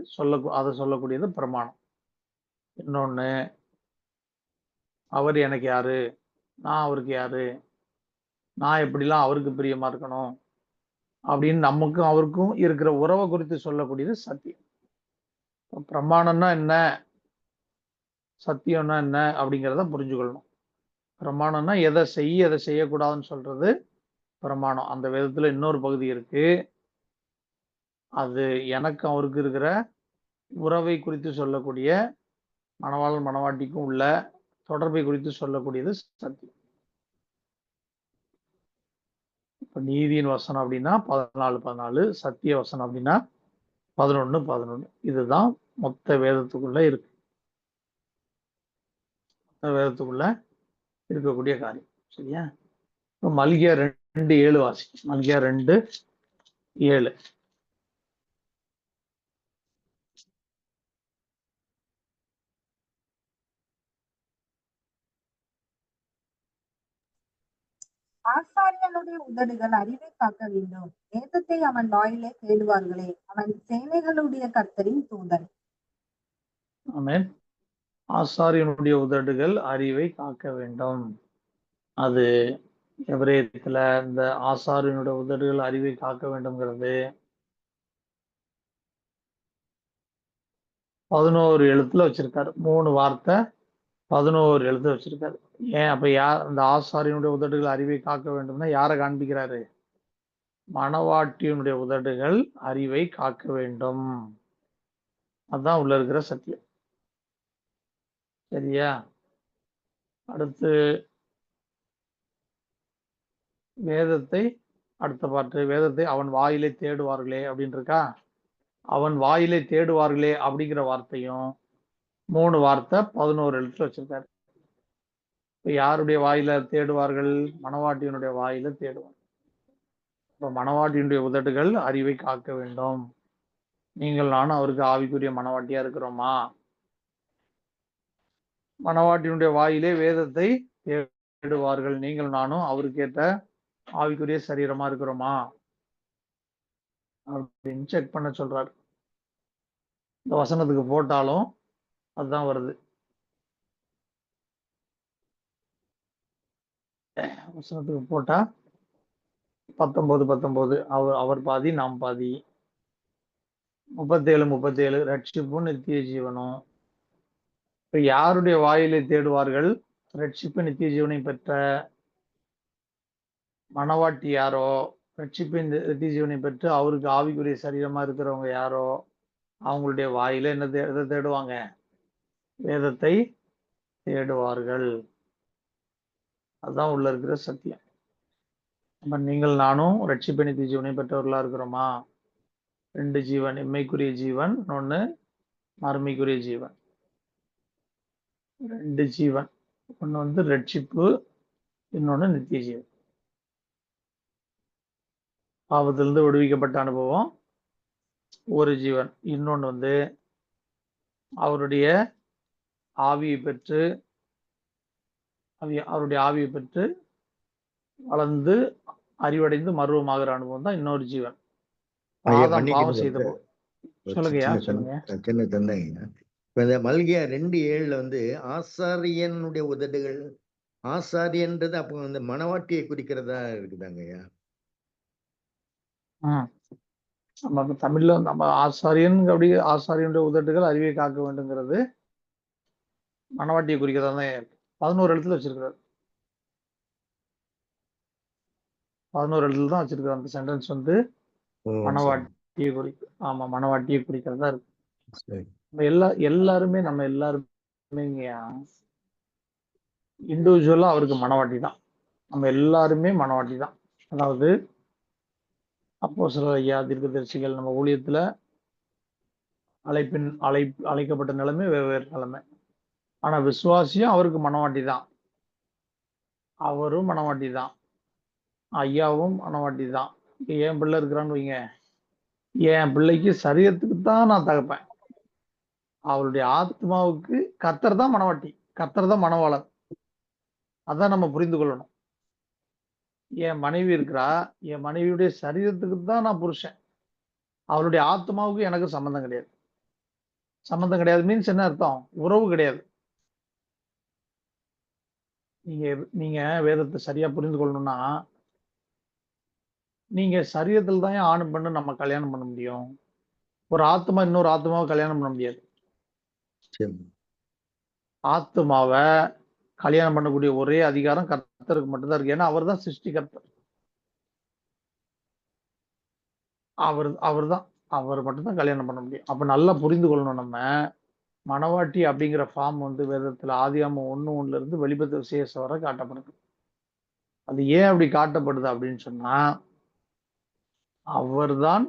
அதை சொல்லக்கூடியது பிரமாணம். இன்னொன்னு, அவர் எனக்கு யாரு, நான் அவருக்கு யாரு, நான் எப்படிலாம் அவருக்கு பிரியமா இருக்கணும் அப்படின்னு நமக்கும் அவருக்கும் இருக்கிற உறவை குறித்து சொல்லக்கூடியது சத்தியம். பிரமாணம்னா என்ன, சத்தியம்னா என்ன அப்படிங்கிறத புரிஞ்சுக்கொள்ளணும். பிரமாணம்னா எதை செய்யக்கூடாதுன்னு சொல்றது பிரமாணம். அந்த வேதத்துல இன்னொரு பகுதி இருக்கு, அது எனக்கும் அவருக்கு இருக்கிற உறவை குறித்து சொல்லக்கூடிய, மணவாளன் மணவாட்டிக்கும் உள்ள தொடர்பை குறித்து சொல்லக்கூடியது சத்தியம். இப்ப நீதியின் வசனம் அப்படின்னா 14 சத்திய வசனம் அப்படின்னா 11 இதுதான் மொத்த வேதத்துக்குள்ள இருக்கு. வேதத்துக்குள்ள இருக்கக்கூடிய காரியம். சரியா? மல்கியா 2:7 வாசி. மல்கியா 2:7. ஆசாரியனுடைய உதடுகள் அறிவை காக்க வேண்டும், வேதத்தை அவன் வாயிலே தேடுவார்களே, அவன் சேனைகளுடைய கர்த்தரின் தூதன். ஆமென். ஆசாரியனுடைய உதடுகள் அறிவை காக்க வேண்டும். அது எபிரேயத்துல இந்த ஆசாரியனுடைய உதடுகள் அறிவை காக்க வேண்டும்ங்கிறது 11 எழுத்துல வச்சிருக்காரு. 3 வார்த்தை 11 எழுத்து வச்சிருக்காரு. ஏன் அப்ப இந்த ஆசாரியனுடைய உதடுகள் அறிவை காக்க வேண்டும்னா யாரை காண்பிக்கிறாரு? மணவாட்டியினுடைய உதடுகள் அறிவை காக்க வேண்டும். அதுதான் உள்ள இருக்கிற சத்தியம். சரியா? அடுத்து வேதத்தை, அடுத்த பாட்டு, வேதத்தை அவன் வாயிலை தேடுவார்களே அப்படின்னு இருக்கா. அவன் வாயிலை தேடுவார்களே அப்படிங்கிற வார்த்தையும் 3 வார்த்தை 11 எழுத்துல வச்சிருக்காரு. இப்ப யாருடைய வாயில தேடுவார்கள்? மணவாட்டியினுடைய வாயில தேடுவாங்க. இப்ப மணவாட்டியினுடைய உதடுகள் அறிவை காக்க வேண்டும். நீங்கள் நானும் அவருக்கு ஆவிக்குரிய மணவாட்டியா இருக்கிறோமா? மணவாட்டியினுடைய வாயிலே வேதத்தை தேடுவார்கள். நீங்கள் நானும் அவருக்கு ஏற்ற ஆவிக்குரிய சரீரமா இருக்கிறோமா அப்படின்னு செக் பண்ண சொல்றாரு. இந்த வசனத்துக்கு போட்டாலும் அதுதான் வருது. வசனத்துக்கு போட்டா 19 அவர் பாதி நாம் பாதி. 37 ரட்சிப்பும் நித்திய ஜீவனும். இப்ப யாருடைய வாயிலை தேடுவார்கள்? ரட்சிப்பு நித்திய ஜீவனை பெற்ற மணவாட்டி யாரோ, ரட்சிப்பு நித்திய ஜீவனை பெற்று அவருக்கு ஆவிக்குரிய சரீரமா இருக்கிறவங்க யாரோ, அவங்களுடைய வாயில என்ன எதை தேடுவாங்க? வேதத்தை தேடுவார்கள். அதுதான் உள்ள இருக்கிற சத்தியம். நம்ம நீங்கள் நானும் ரட்சிப்பு நித்திய ஜீவனை பெற்றவர்களா இருக்கிறோமா? 2 ஜீவன், இம்மைக்குரிய ஜீவன், இன்னொன்னு மறுமைக்குரிய ஜீவன். 2 ஜீவன். ஒண்ணு வந்து ரட்சிப்பு, இன்னொன்னு நித்திய ஜீவன். பாவத்திலிருந்து விடுவிக்கப்பட்ட அனுபவம் ஒரு ஜீவன். இன்னொன்னு வந்து அவருடைய ஆவியை பெற்று அவருடைய ஆவியை பெற்று வளர்ந்து அறிவடைந்து மருவமாகிற அனுபவம் தான் இன்னொரு ஜீவன். ஆதாம் பாவம் செய்த சொல்லுங்கய்யா, சொல்லுங்க. சின்ன தந்தைங்க. இப்ப இந்த மல்கியா 2:7 வந்து ஆசாரியனுடைய உதடுகள், ஆசாரியன்றது அப்போ அந்த மணவாட்டியை குறிக்கிறதா இருக்குதாங்கய்யா? நம்ம தமிழ்ல நம்ம ஆசாரியன் அப்படி ஆசாரியனுடைய உதட்டுகள் அறிவை காக்க வேண்டுங்கிறது மணவாட்டியை குறிக்கிறதா தான் இருக்கு. 11 எழுத்துல வச்சிருக்கிறார். 11 எழுத்துல தான் வச்சிருக்காரு. அந்த சென்டென்ஸ் வந்து மணவாட்டியை குறிக்கும். ஆமா, மணவாட்டியை குறிக்கிறதா இருக்கு. நம்ம எல்லாருமே இண்டிவிஜுவலா அவருக்கு மணவாட்டி தான். நம்ம எல்லாருமே மணவாட்டி தான். அதாவது அப்போஸ்தலர் ஐயா, தீர்க்கதரிசிகள், நம்ம ஊழியத்துல அழைக்கப்பட்ட நிலைமை வெவ்வேறு நிலைமை. ஆனா விசுவாசியும் அவருக்கு மணவாட்டி தான். அவரும் மணவாட்டி தான். ஐயாவும் மணவாட்டி தான். என் பிள்ளை இருக்கிறான்னு வைங்க, என் பிள்ளைக்கு சரீரத்துக்கு தான் நான் தகப்பேன். அவருடைய ஆத்மாவுக்கு கர்த்தர் தான் மணவாட்டி, கர்த்தர் தான் மணவாளன். அதான் நம்ம புரிந்து கொள்ளணும். என் மனைவி இருக்கிறா, என் மனைவியுடைய சரீரத்துக்கு தான் நான் புருஷன். அவருடைய ஆத்மாவுக்கு எனக்கு சம்பந்தம் கிடையாது. சம்பந்தம் கிடையாது மீன்ஸ் என்ன அர்த்தம்? உறவு கிடையாது. நீங்க வேதத்தை சரியா புரிந்து கொள்ளணும்னா, நீங்க சரீரத்தில் தான் ஆணு பெண்ணு நம்ம கல்யாணம் பண்ண முடியும். ஒரு ஆத்மா இன்னொரு ஆத்மாவை கல்யாணம் பண்ண முடியாது. ஆத்மாவை கல்யாணம் பண்ணக்கூடிய ஒரே அதிகாரம் கர்த்தருக்கு மட்டும்தான் இருக்கு. ஏன்னா அவர் தான் சிருஷ்டிகர்த்தர். அவர் மட்டும்தான் கல்யாணம் பண்ண முடியும். அப்ப நல்லா புரிந்து கொள்ளணும். நம்ம மணவாட்டி அப்படிங்கிற ஃபார்ம் வந்து வேதத்துல ஆதியாகமம் 1:1 இருந்து வெளிப்படுத்தின விசேஷம் வரை காட்டப்படுது. அது ஏன் அப்படி காட்டப்படுது அப்படின்னு சொன்னா, அவர்தான்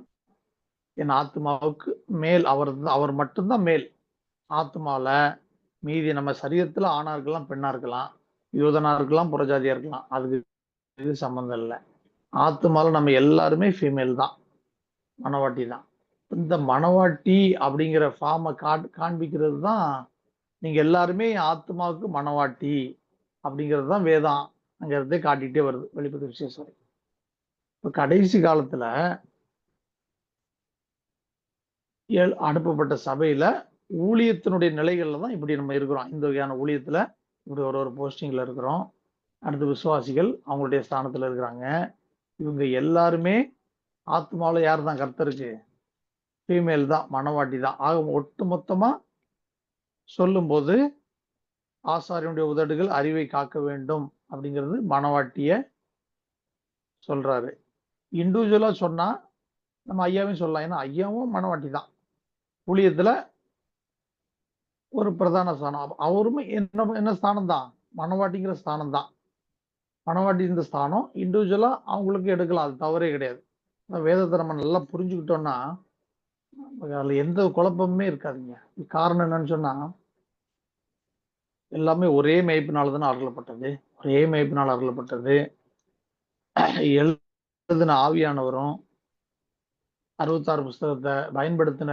என் ஆத்மாவுக்கு மேல். அவர் மட்டும்தான் மேல். ஆத்மால மீதி நம்ம சரீரத்துல ஆணா இருக்கலாம், பெண்ணா இருக்கலாம், யூதனா இருக்கலாம், புறஜாதியா இருக்கலாம். அதுக்கு இது சம்பந்தம் இல்லை. ஆத்மால நம்ம எல்லாருமே ஃபீமேல் தான், மணவாட்டி தான். இந்த மணவாட்டி அப்படிங்கிற ஃபார்மை காண்பிக்கிறது தான் நீங்க எல்லாருமே ஆத்மாவுக்கு மணவாட்டி அப்படிங்கிறது தான் வேதம் அங்கிறதே காட்டிகிட்டே வருது வெளிப்படுத்தின விசேஷம். இப்போ கடைசி காலத்துல அனுப்பப்பட்ட சபையில ஊழியத்தினுடைய நிலைகள்ல தான் இப்படி நம்ம இருக்கிறோம். இந்த வகையான ஊழியத்துல இப்படி ஒரு போஸ்டிங்ல இருக்கிறோம். அடுத்து விசுவாசிகள் அவங்களுடைய ஸ்தானத்துல இருக்கிறாங்க. இவங்க எல்லாருமே ஆத்மாவில யார் தான்? கர்த்தருக்கு ஃபீமேல் தான், மணவாட்டி தான். ஆக ஒட்டு மொத்தமா சொல்லும்போது ஆசாரியனுடைய உதடுகள் அறிவை காக்க வேண்டும் அப்படிங்கிறது மணவாட்டிய சொல்றாரு. இண்டிவிஜுவலா சொன்னா நம்ம ஐயாவையும் சொல்லலாம். ஏன்னா ஐயாவும் மணவாட்டி தான். ஊழியத்துல ஒரு பிரதான ஸ்தானம். அவருமே என்ன ஸ்தானம் தான்? மணவாட்டிங்கிற ஸ்தானம் தான். மணவாட்டி இந்த ஸ்தானம் இண்டிவிஜுவலா அவங்களுக்கு எடுக்கலாம். அது தவறே கிடையாது. வேதத்தை நம்ம நல்லா புரிஞ்சுக்கிட்டோம்னா அதுல எந்த குழப்பமுமே இருக்காதுங்க. காரணம் என்னன்னு சொன்னா, எல்லாமே ஒரே மேய்ப்பினால தானே அருளப்பட்டது. ஒரே மேய்ப்பினால் அருளப்பட்டது. எழுதின ஆவியானவரும் 66 புஸ்தகத்தை பயன்படுத்தின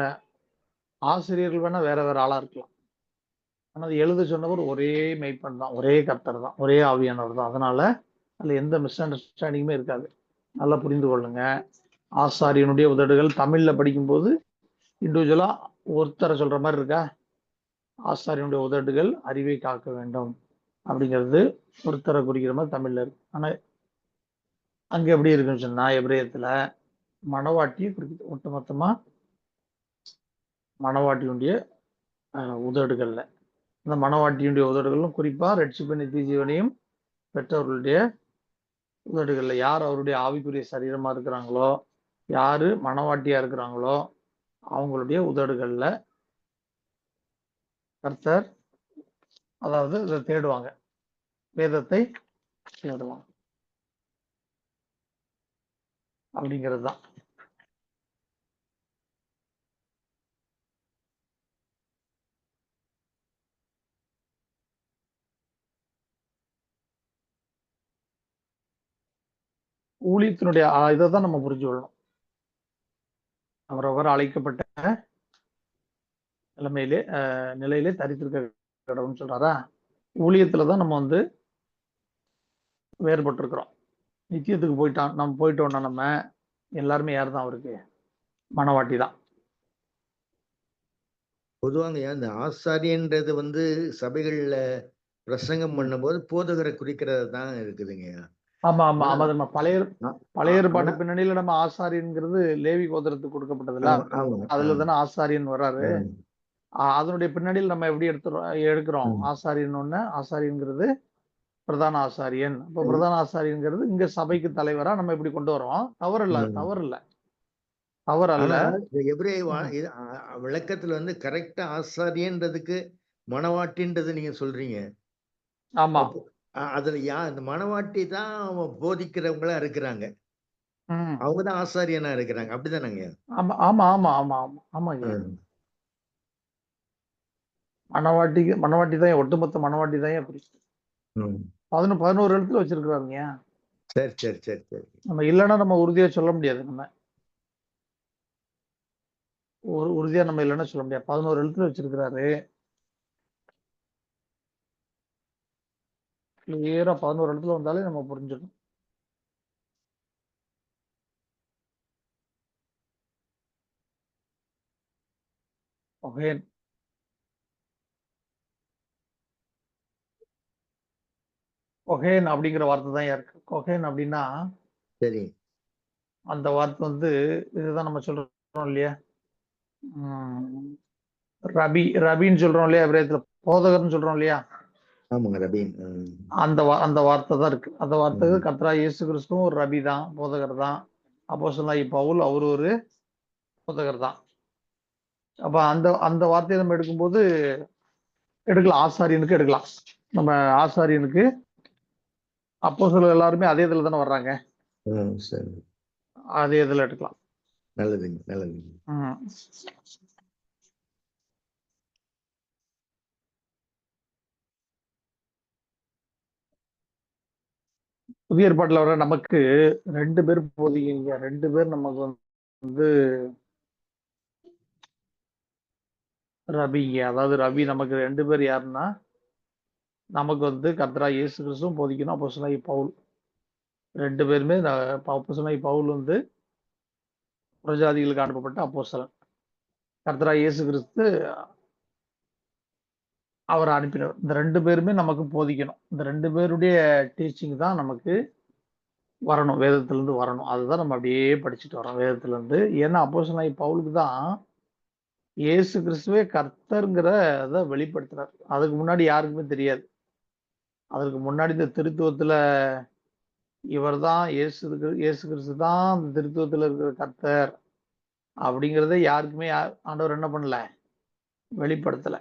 ஆசிரியர்கள் வேணா வேற வேற ஆளா இருக்கலாம். ஆனா அது எழுத சொன்னவர் ஒரே மெய்ப்பன் தான், ஒரே கர்த்தர் தான், ஒரே ஆவியானவர் தான். அதனால அதுல எந்த மிஸ் அண்டர்ஸ்டாண்டிங்குமே இருக்காது. நல்லா புரிந்து கொள்ளுங்க. ஆசாரியனுடைய உதடுகள் தமிழ்ல படிக்கும்போது இண்டிவிஜுவலா ஒருத்தரை சொல்ற மாதிரி இருக்கா? ஆசாரியனுடைய உதடுகள் அறிவை காக்க வேண்டும் அப்படிங்கிறது ஒருத்தரை குறிக்கிற மாதிரி தமிழ்ல இருக்கு. ஆனா அங்க எப்படி இருக்குன்னு சொன்னா எபிரேயத்துல மணவாட்டியை குறிக்குது. ஒட்டுமொத்தமா மணவாட்டியுடைய உதடுகள்ல, அந்த மணவாட்டியுடைய உதடுகளும் குறிப்பா ரட்சிப்பு நித்திய ஜீவனையும் பெற்றவர்களுடைய உதடுகள்ல யார் அவருடைய ஆவிக்குரிய சரீரமா இருக்கிறாங்களோ, யாரு மணவாட்டியா இருக்கிறாங்களோ அவங்களுடைய உதடுகள்ல கர்த்தர் அதாவது இதை தேடுவாங்க, வேதத்தை தேடுவாங்க அப்படிங்கிறது தான். ஊழியத்தினுடைய இதை தான் நம்ம புரிஞ்சு கொள்ளணும். அவரவர் அழைக்கப்பட்ட நிலையிலே தரித்திருக்க கடவுள்னு சொல்றாரா? ஊழியத்துலதான் நம்ம வந்து வேறுபட்டு இருக்கிறோம். நித்தியத்துக்கு போயிட்டோம்னா நம்ம எல்லாருமே யார் தான்? அவருக்கு மணவாட்டி தான். பொதுவாங்க இந்த ஆசாரியன்றது வந்து சபைகள்ல பிரசங்கம் பண்ணும்போது போதகரை குறிக்கிறது தான் இருக்குதுங்க. ஆமா ஆமா ஆமா. நம்ம பழைய ஏற்பாட்டு பின்னணியில நம்ம ஆசாரியன்கிறது லேவி கோத்திரத்துக்கு கொடுக்கப்பட்டதுல அதுல தானே ஆசாரியன் வர்றாரு. அதனுடைய பின்னணியில் நம்ம எப்படி எடுக்கிறோம் ஆசாரியன் ஒண்ணு. ஆசாரியன்கிறது பிரதான ஆசாரியன். இப்ப பிரதான ஆசாரியன்கிறது இங்க சபைக்கு தலைவரா நம்ம இப்படி கொண்டு வரோம். தவறு அல்ல. எபிரேய விளக்கத்துல வந்து கரெக்டா ஆசாரியன்றதுக்கு மணவாட்டின்றது நீங்க சொல்றீங்க. ஆமா. அதுல இந்த மணவாட்டி தான் போதிக்கிறவங்களா இருக்கிறாங்க. அவங்கதான் ஆசாரியனா இருக்கிறாங்க. அப்படிதானங்க? ஆமா ஆமா ஆமா ஆமா ஆமா ஆமாங்க. மணவாட்டி தான், ஒட்டுமொத்த மணவாட்டி தான் குறிச்சு 11 எழுத்துல வச்சிருக்கிறாருங்க. சரி சரி சரி சரி. நம்ம இல்லைன்னா நம்ம உறுதியா சொல்ல முடியாது. நம்ம உறுதியா நம்ம இல்லைன்னா சொல்ல முடியாது. 11 எழுத்துல வச்சிருக்கிறாரு. கிளியரா 11 இடத்துல வந்தாலே நம்ம புரிஞ்சிடும். கொகேன் அப்படிங்கிற வார்த்தை தான் இருக்கு. கொகேன் அப்படின்னா சரி, அந்த வார்த்தை வந்து இதுதான் நம்ம சொல்றோம் இல்லையா, ரபின்னு சொல்றோம் இல்லையா, எபிரேயத்துல போதகர்னு சொல்றோம் இல்லையா. ஆமாங்க, ரபீன். அந்த வார்த்தை தான் இருக்கு. அந்த வார்த்தைக்கு கர்த்தராகிய இயேசு கிறிஸ்துவும் ஒரு ரபி தான், போதகர் தான். அப்போஸ்தலனாகிய பவுல் அவரு ஒரு போதகர் தான். அப்ப அந்த வார்த்தையை நம்ம எடுக்கும்போது எடுக்கலாம், ஆசாரியனுக்கு எடுக்கலாம். நம்ம ஆசாரியனுக்கு அப்போஸ்தலர்கள் எல்லாருமே அதே இதுல தானே வர்றாங்க. அதே இதுல எடுக்கலாம். நல்லதுங்க, நல்லதுங்க. புதிய ஏற்பாட்டுல வர நமக்கு 2 பேர் போதிங்க. 2 பேர் நமக்கு வந்து ரபிங்க. அதாவது ரபி நமக்கு 2 பேர் யாருன்னா, நமக்கு வந்து கர்த்தராகிய இயேசு கிறிஸ்துவும் போதிக்கணும், அப்போஸ்தலனாகிய பவுல். 2 பேருமே அப்போஸ்தலனாகிய பவுல் வந்து புறஜாதிகளுக்கு அனுப்பப்பட்ட அப்போஸ்தலன். கர்த்தராகிய இயேசு கிறிஸ்து அவரை அனுப்பினவர். இந்த 2 பேருமே நமக்கு போதிக்கணும். இந்த 2 பேருடைய டீச்சிங் தான் நமக்கு வரணும், வேதத்துல இருந்து வரணும். அதுதான் நம்ம அப்படியே படிச்சுட்டு வரோம் வேதத்துல இருந்து. ஏன்னா அப்போஸ்தலனாகிய பவுலுக்கு தான் இயேசு கிறிஸ்துவே கர்த்தர்ங்கிறத வெளிப்படுத்துறார். அதுக்கு முன்னாடி யாருக்குமே தெரியாது. அதுக்கு முன்னாடி இந்த திருத்துவத்துல இவர் தான் இயேசு கிறிஸ்து தான் அந்த திருத்துவத்துல இருக்கிற கர்த்தர் அப்படிங்கிறத யாருக்குமே ஆண்டவர் என்ன பண்ணல, வெளிப்படுத்தல.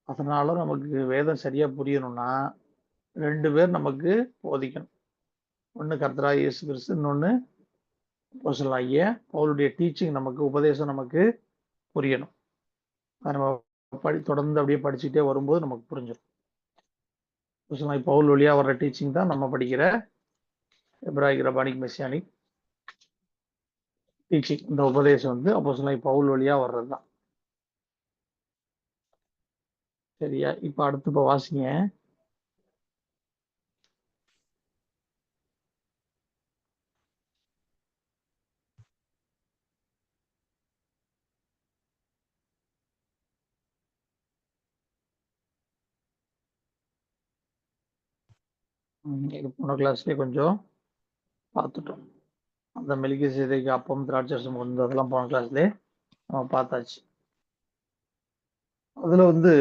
அதனால நமக்கு வேதம் சரியா புரியணும்னா 2 பேர் நமக்கு போதிக்கணும். ஒண்ணு கர்த்தராகிய இயேசு கிறிஸ்து, இன்னொன்னு அப்போஸ்தலனாகிய பவுலுடைய டீச்சிங் நமக்கு, உபதேசம் நமக்கு புரியணும். அதை நம்ம தொடர்ந்து அப்படியே படிச்சுட்டே வரும்போது நமக்கு புரிஞ்சிடும். பவுல் வழியா வர்ற டீச்சிங் தான் நம்ம படிக்கிற எப்ராயிக் ரபானிக் மெசியானிக் டீச்சிங். இந்த உபதேசம் வந்து அப்போஸ்தலனாகிய பவுல் வழியா வர்றதுதான். சரியா? இப்ப அடுத்து இப்ப வாசிங்க. இது போன கிளாஸ்லயே கொஞ்சம் பார்த்துட்டோம். அந்த மெல்கிசேதேக்கு அப்பம் திராட்சரசம் கொண்டு அதெல்லாம் போன கிளாஸ்லயே நம்ம பார்த்தாச்சு. அதுல வந்து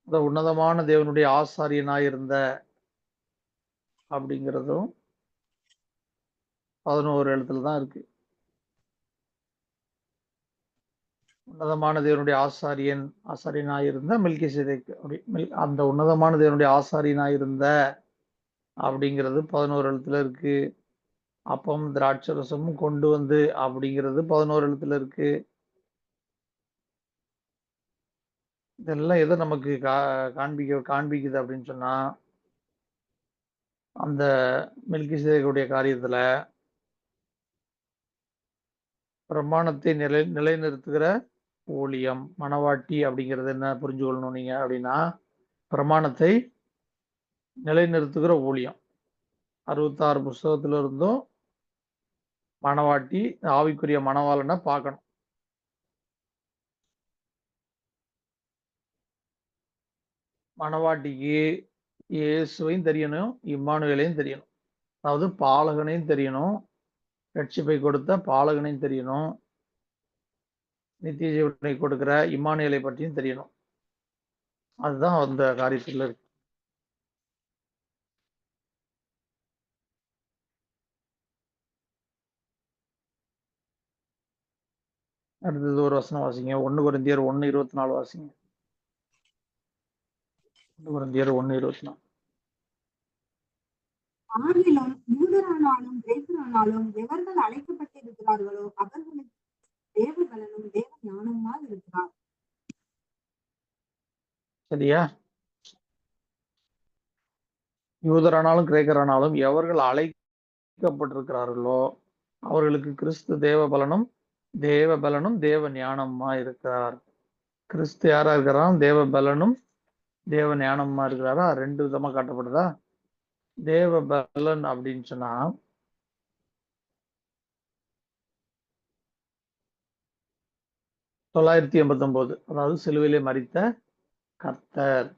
இந்த உன்னதமான தேவனுடைய ஆசாரியனாயிருந்த அப்படிங்கிறதும் 11 எழுத்துல தான் இருக்கு. உன்னதமான தேவனுடைய ஆசாரியனாயிருந்த மெல்கிசேதேக்கு அப்படி அந்த உன்னதமான தேவனுடைய ஆசாரியனாயிருந்த அப்படிங்கிறது 11 எழுத்துல இருக்கு. அப்பம் திராட்சரசமும் கொண்டு வந்து அப்படிங்கிறது 11 எழுத்துல இருக்கு. இதெல்லாம் எதை நமக்கு காண்பிக்குது அப்படின்னு சொன்னா, அந்த மெல்கிசேதேக்குடைய காரியத்துல பிரமாணத்தை நிலைநிறுத்துகிற ஊழியம். மணவாட்டி அப்படிங்கிறது என்ன புரிஞ்சு கொள்ளணும் நீங்க அப்படின்னா, பிரமாணத்தை நிலைநிறுத்துகிற ஊழியம். 66 புஸ்தகத்துல இருந்தும் மணவாட்டி ஆவிக்குரிய மணவாளனை பார்க்கணும். மணவாட்டிக்கு இயேசுவையும் தெரியணும், இம்மானுவேலையும் தெரியணும். அதாவது பாலகனையும் தெரியணும், ரட்சிப்பை கொடுத்த பாலகனையும் தெரியணும், நித்திய ஜீவனை கொடுக்கிற இம்மானுவேலை பற்றியும் தெரியணும். அதுதான் அந்த காரியத்துல இருக்கு. அடுத்தது ஒரு வசனம் வாசிங்க. 1 கொரிந்தியர் 1:24 வாசிங்க. 1 கொரிந்தியர் 1:24. ஆகிலும் யூதரானாலும் கிரேக்கரானாலும் எவர்கள் அழைக்கப்பட்டிருக்கிறார்களோ அவர்களுக்கு தேவ பலனும் தேவ ஞானமா இருக்கிறார். சரியா? யூதரானாலும் கிரேக்கரானாலும் எவர்கள் அழைக்கப்பட்டிருக்கிறார்களோ அவர்களுக்கு கிறிஸ்து தேவ பலனும் தேவ ஞானமா இருக்கிறார். கிறிஸ்து யாரா இருக்கிறான்? தேவ பலனும் தேவ ஞானமா இருக்கிறாரா? 2 விதமா காட்டப்படுதா? தேவ பலன் அப்படின்னு சொன்னா 989, அதாவது சிலுவையிலே மரித்த கர்த்தர்.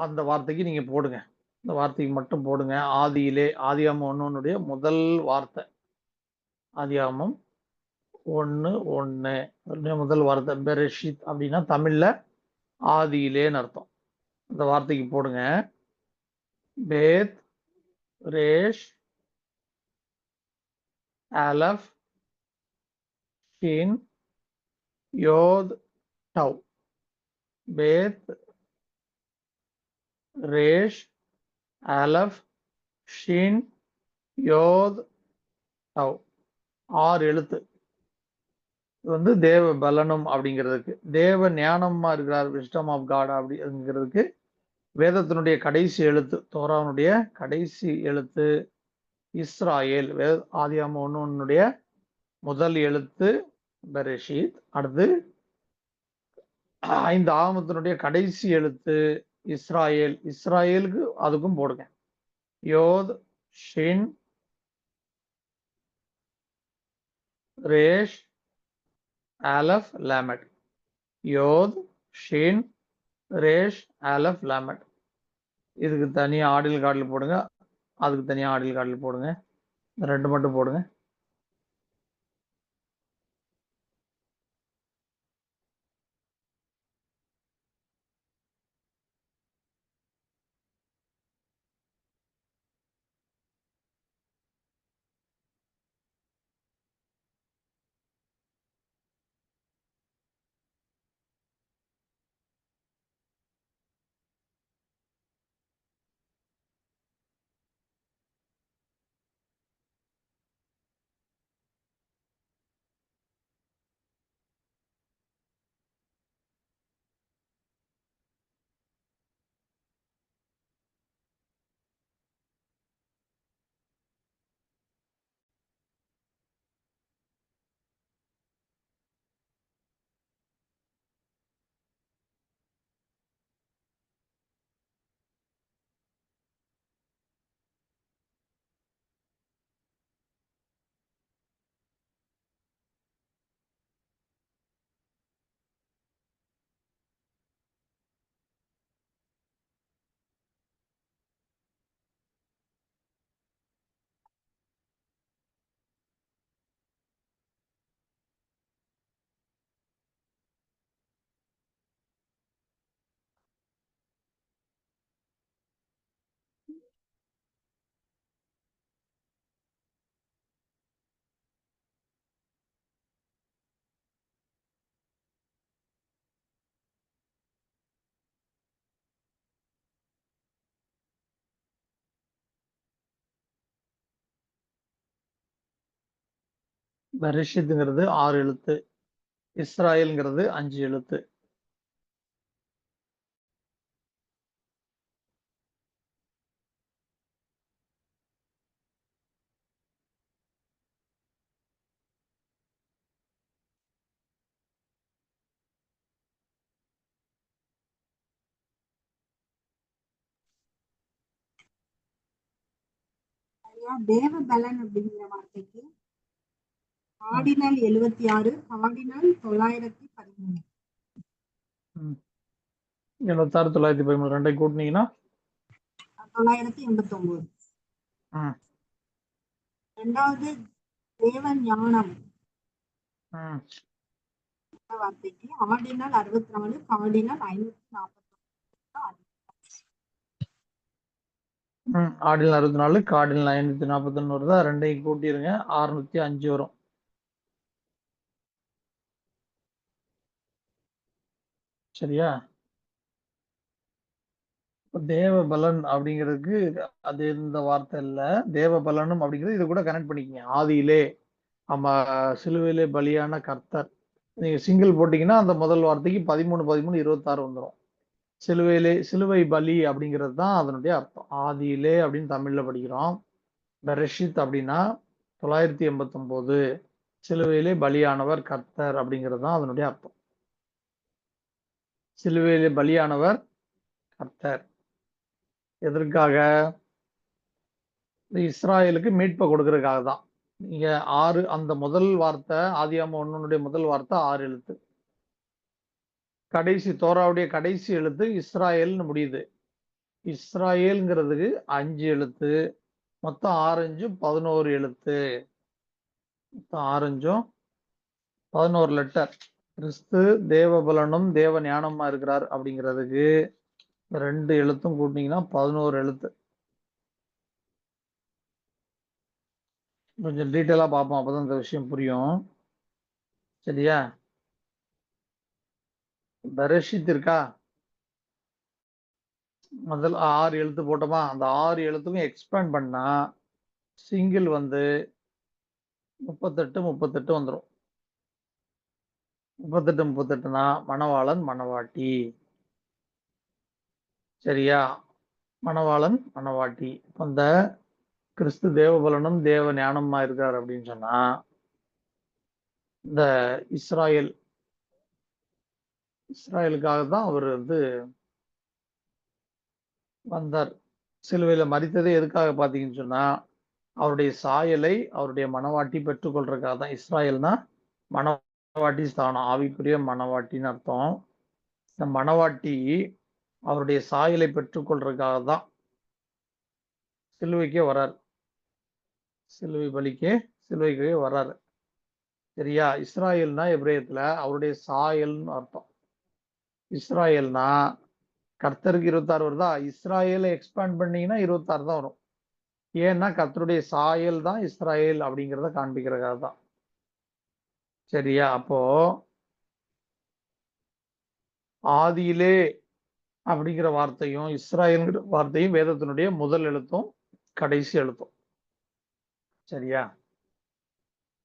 அந்த வார்த்தைக்கு நீங்க போடுங்க, இந்த வார்த்தைக்கு மட்டும் போடுங்க. ஆதியாகமம் 1:1 முதல் வார்த்தை. ஆதியாகமம் 1:1 முதல் வார்த்தை பெரேஷித் அப்படின்னா தமிழ்ல ஆதியிலேன்னு அர்த்தம். அந்த வார்த்தைக்கு போடுங்க. பேத் ரேஷ் அலஃப் ஷீன் யோத் டவ். பேத் ரேஷ் அலஃப் ஷீன் யோத் டவ். 6 எழுத்து. இது வந்து தேவ பலனும் அப்படிங்கிறதுக்கு. தேவ ஞானமா இருக்கிறார், விஸ்டம் ஆஃப் காட் அப்படிங்கிறதுக்கு வேதத்தினுடைய கடைசி எழுத்து, தோரானுடைய கடைசி எழுத்து இஸ்ராயேல். ஆதியாகமம் 1:1 முதல் எழுத்து பெரேஷித். அடுத்து 5 ஆகமத்தினுடைய கடைசி எழுத்து இஸ்ராயேல். இஸ்ராயேலுக்கு அதுக்கும் போடுங்க. யோத் ஷின் ரேஷ் அலஃப் லாமட். யோத் ஷின் ரேஷ் அலஃப் லாமட். இதுக்கு தனியா ஆடில் கார்டில் போடுங்க, அதுக்கு தனியா ஆடில் கார்டில் போடுங்க. இந்த 2 மட்டும் போடுங்க. பெரிஷித்துங்கிறது 6 எழுத்து, இஸ்ராயல்ங்கிறது 5 எழுத்து. தேவ பலன் அப்படிங்கிற வார்த்தைக்கு ஆர்டினல் 76, கார்டினல் 913. 76 913 ரெண்டை கூட்டினீங்கன்னா 989. ம், ரெண்டாவது தேவ ஞானம் ம், வார்த்தைக்கு ஆர்டினல் 64, கார்டினல் 540. ஆர்டினல் 64 கார்டினல் 541 வருதா, ரெண்டையும் கூட்டிருங்க 605 வரும். சரியா? தேவ பலன் அப்படிங்கிறதுக்கு அது இந்த வார்த்தை இல்ல, தேவ பலனும் அப்படிங்கிறது இது கூட கனெக்ட் பண்ணிக்கங்க. ஆதியிலே நம்ம சிலுவையிலே பலியான கர்த்தர், நீங்க சிங்கிள் போட்டீங்கன்னா அந்த முதல் வார்த்தைக்கு 13 13 26 வந்துடும். சிலுவை பலி அப்படிங்கிறது தான் அதனுடைய அர்த்தம். ஆதியிலே அப்படின்னு தமிழ்ல படிக்கிறோம். பெரஷித் அப்படின்னா 989 சிலுவையிலே பலியானவர் கர்த்தர் அப்படிங்கிறது தான் அதனுடைய அர்த்தம். சிலுவையிலே பலியானவர் கர்த்தர் எதற்காக? இஸ்ராயலுக்கு மீட்பை கொடுக்கறதுக்காக தான். நீங்க 6 அந்த முதல் வார்த்தை ஆதியாகமம் 1 முதல் வார்த்தை 6 எழுத்து. கடைசி தோராவுடைய கடைசி எழுத்து இஸ்ராயல்னு முடியுது. இஸ்ராயல்ங்கிறதுக்கு 5 எழுத்து, மொத்தம் 6 5 11 எழுத்து, மொத்தம் 6 5 11 லெட்டர். கிறிஸ்து தேவபலனும் தேவ ஞானமா இருக்கிறார் அப்படிங்கிறதுக்கு 2 எழுத்தும் கூட்டினீங்கன்னா 11 எழுத்து. கொஞ்சம் டீட்டெயிலா பார்ப்போம், அப்பதான் இந்த விஷயம் புரியும். சரியா? பெரஷித் இருக்கா, முதல் 6 எழுத்து போட்டோமா, அந்த 6 எழுத்துக்கும் எக்ஸ்பேண்ட் பண்ணா சிங்கிள் வந்து 38 38 வந்துடும். 38 38னா மணவாளன் மணவாட்டி. சரியா? மணவாளன் மணவாட்டி. அந்த கிறிஸ்து தேவபலனும் தேவ ஞானமா இருக்கார் அப்படின்னு சொன்னா இந்த இஸ்ராயலுக்காக தான் அவர் வந்து வந்தார். சிலுவையில மரித்ததே எதுக்காக பாத்தீங்கன்னு சொன்னா அவருடைய சாயலை அவருடைய மணவாட்டி பெற்றுக்கொள்றதுக்காக தான். இஸ்ராயல்னா மணவாட்டி ஸ்தானம், ஆவிக்குரிய மணவாட்டின்னு அர்த்தம். இந்த மணவாட்டி அவருடைய சாயலை பெற்றுக்கொள்றதுக்காக தான் சிலுவைக்கே வரார். சிலுவைக்கே வராரு. சரியா? இஸ்ராயல்னா எபிரேயத்துல அவருடைய சாயல்னு அர்த்தம். இஸ்ராயல்னா கர்த்தருக்கு 26 வருதா, இஸ்ராயலை எக்ஸ்பேண்ட் பண்ணீங்கன்னா 26 தான் வரும். ஏன்னா கர்த்தருடைய சாயல் தான் இஸ்ராயல் அப்படிங்கிறத காண்பிக்கிறதுக்காக தான். சரியா? அப்போ ஆதியிலே அப்படிங்கிற வார்த்தையும் இஸ்ராயல்ங்கிற வார்த்தையும் வேதத்தினுடைய முதல் எழுத்தும் கடைசி எழுத்தும். சரியா?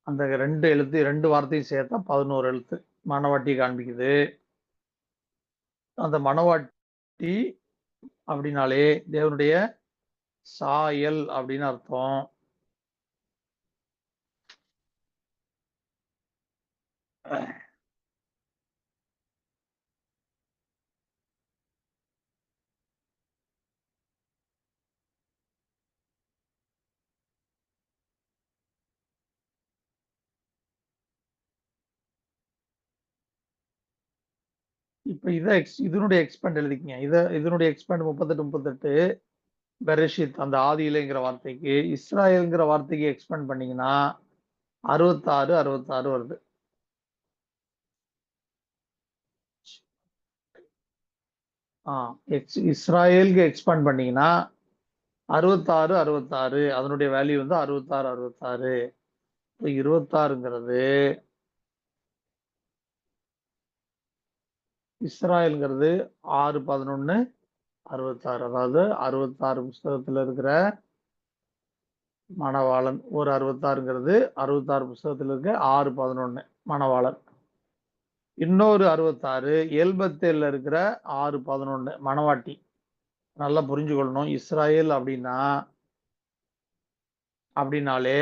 அந்த 2 வார்த்தையும் சேர்த்தா 11 எழுத்து மணவாட்டி காண்பிக்குது. அந்த மணவாட்டி அப்படின்னாலே தேவனுடைய சாயல் அப்படின்னு அர்த்தம். இப்ப இதனுடைய எக்ஸ்பேண்ட் எழுதிக்கங்க. இதனுடைய எக்ஸ்பேண்ட் 38 38 பெரஷித் அந்த ஆதியிலைங்கிற வார்த்தைக்கு, இஸ்ராயல்ங்கிற வார்த்தைக்கு எக்ஸ்பேண்ட் பண்ணீங்கன்னா 66 66 வருது. இஸ்ராயலுக்கு எக்ஸ்பேண்ட் பண்ணீங்கன்னா 66 66 அதனுடைய வேல்யூ வந்து 66 66. 26ங்கிறது இஸ்ராயல்ங்கிறது 6 11 66. அதாவது 66 புஸ்தகத்துல இருக்கிற மணவாளன் ஒரு 66ங்கிறது 66 புஸ்தகத்தில் இருக்க 6:11 மணவாளன். இன்னொரு 66 எல்பத்தேல்ல இருக்கிற 6:11 மணவாட்டி. நல்லா புரிஞ்சுக்கொள்ளணும். இஸ்ராயேல் அப்படின்னாலே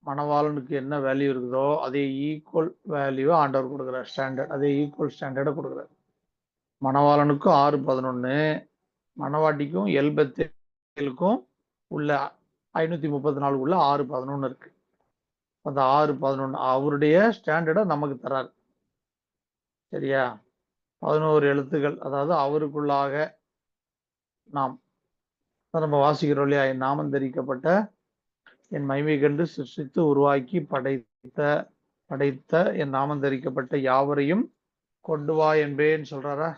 மணவாளனுக்கு என்ன வேல்யூ இருக்குதோ அதே ஈக்குவல் வேல்யூ ஆண்டவர் கொடுக்குறார். ஸ்டாண்டர்ட் அதே ஈக்குவல் ஸ்டாண்டர்டை கொடுக்குறார். மணவாளனுக்கும் 6:11, மணவாட்டிக்கும் எல்பத்தேலுக்கும் உள்ள 534 6:11 இருக்கு. அந்த 6:11 அவருடைய ஸ்டாண்டர்டை நமக்கு தரார். சரியா? 11 எழுத்துக்கள், அதாவது அவருக்குள்ளாக நாம் நம்ம வாசிக்கிறோம் இல்லையா? என் நாமம் தரிக்கப்பட்ட என் மகிமை கண்டு சிருஷ்டித்து உருவாக்கி படைத்த என் நாமம் தரிக்கப்பட்ட யாவரையும் கொண்டு வா என்பேன்னு சொல்றாரா?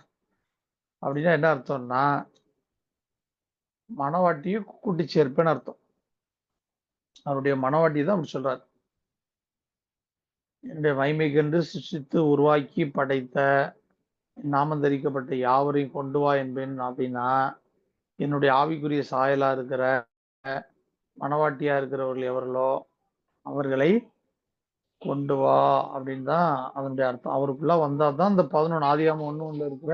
அப்படின்னா என்ன அர்த்தம்னா மணவாட்டியும் கூட்டி சேர்ப்பேன்னு அர்த்தம். அவருடைய மணவாட்டி தான் அப்படி சொல்றாரு. என்னுடைய மகிமை கண்டு சிருஷ்டித்து உருவாக்கி படைத்த நாமம் தரிக்கப்பட்ட யாவரையும் கொண்டு வா என்பேன் அப்படின்னா என்னுடைய ஆவிக்குரிய சாயலா இருக்கிற மணவாட்டியா இருக்கிறவர்கள் எவர்களோ அவர்களை கொண்டு வா அப்படின்னு தான் அதனுடைய அர்த்தம். அவருக்குள்ள வந்தா தான் இந்த 11 ஆதியாகமம் 1:1 இருக்கிற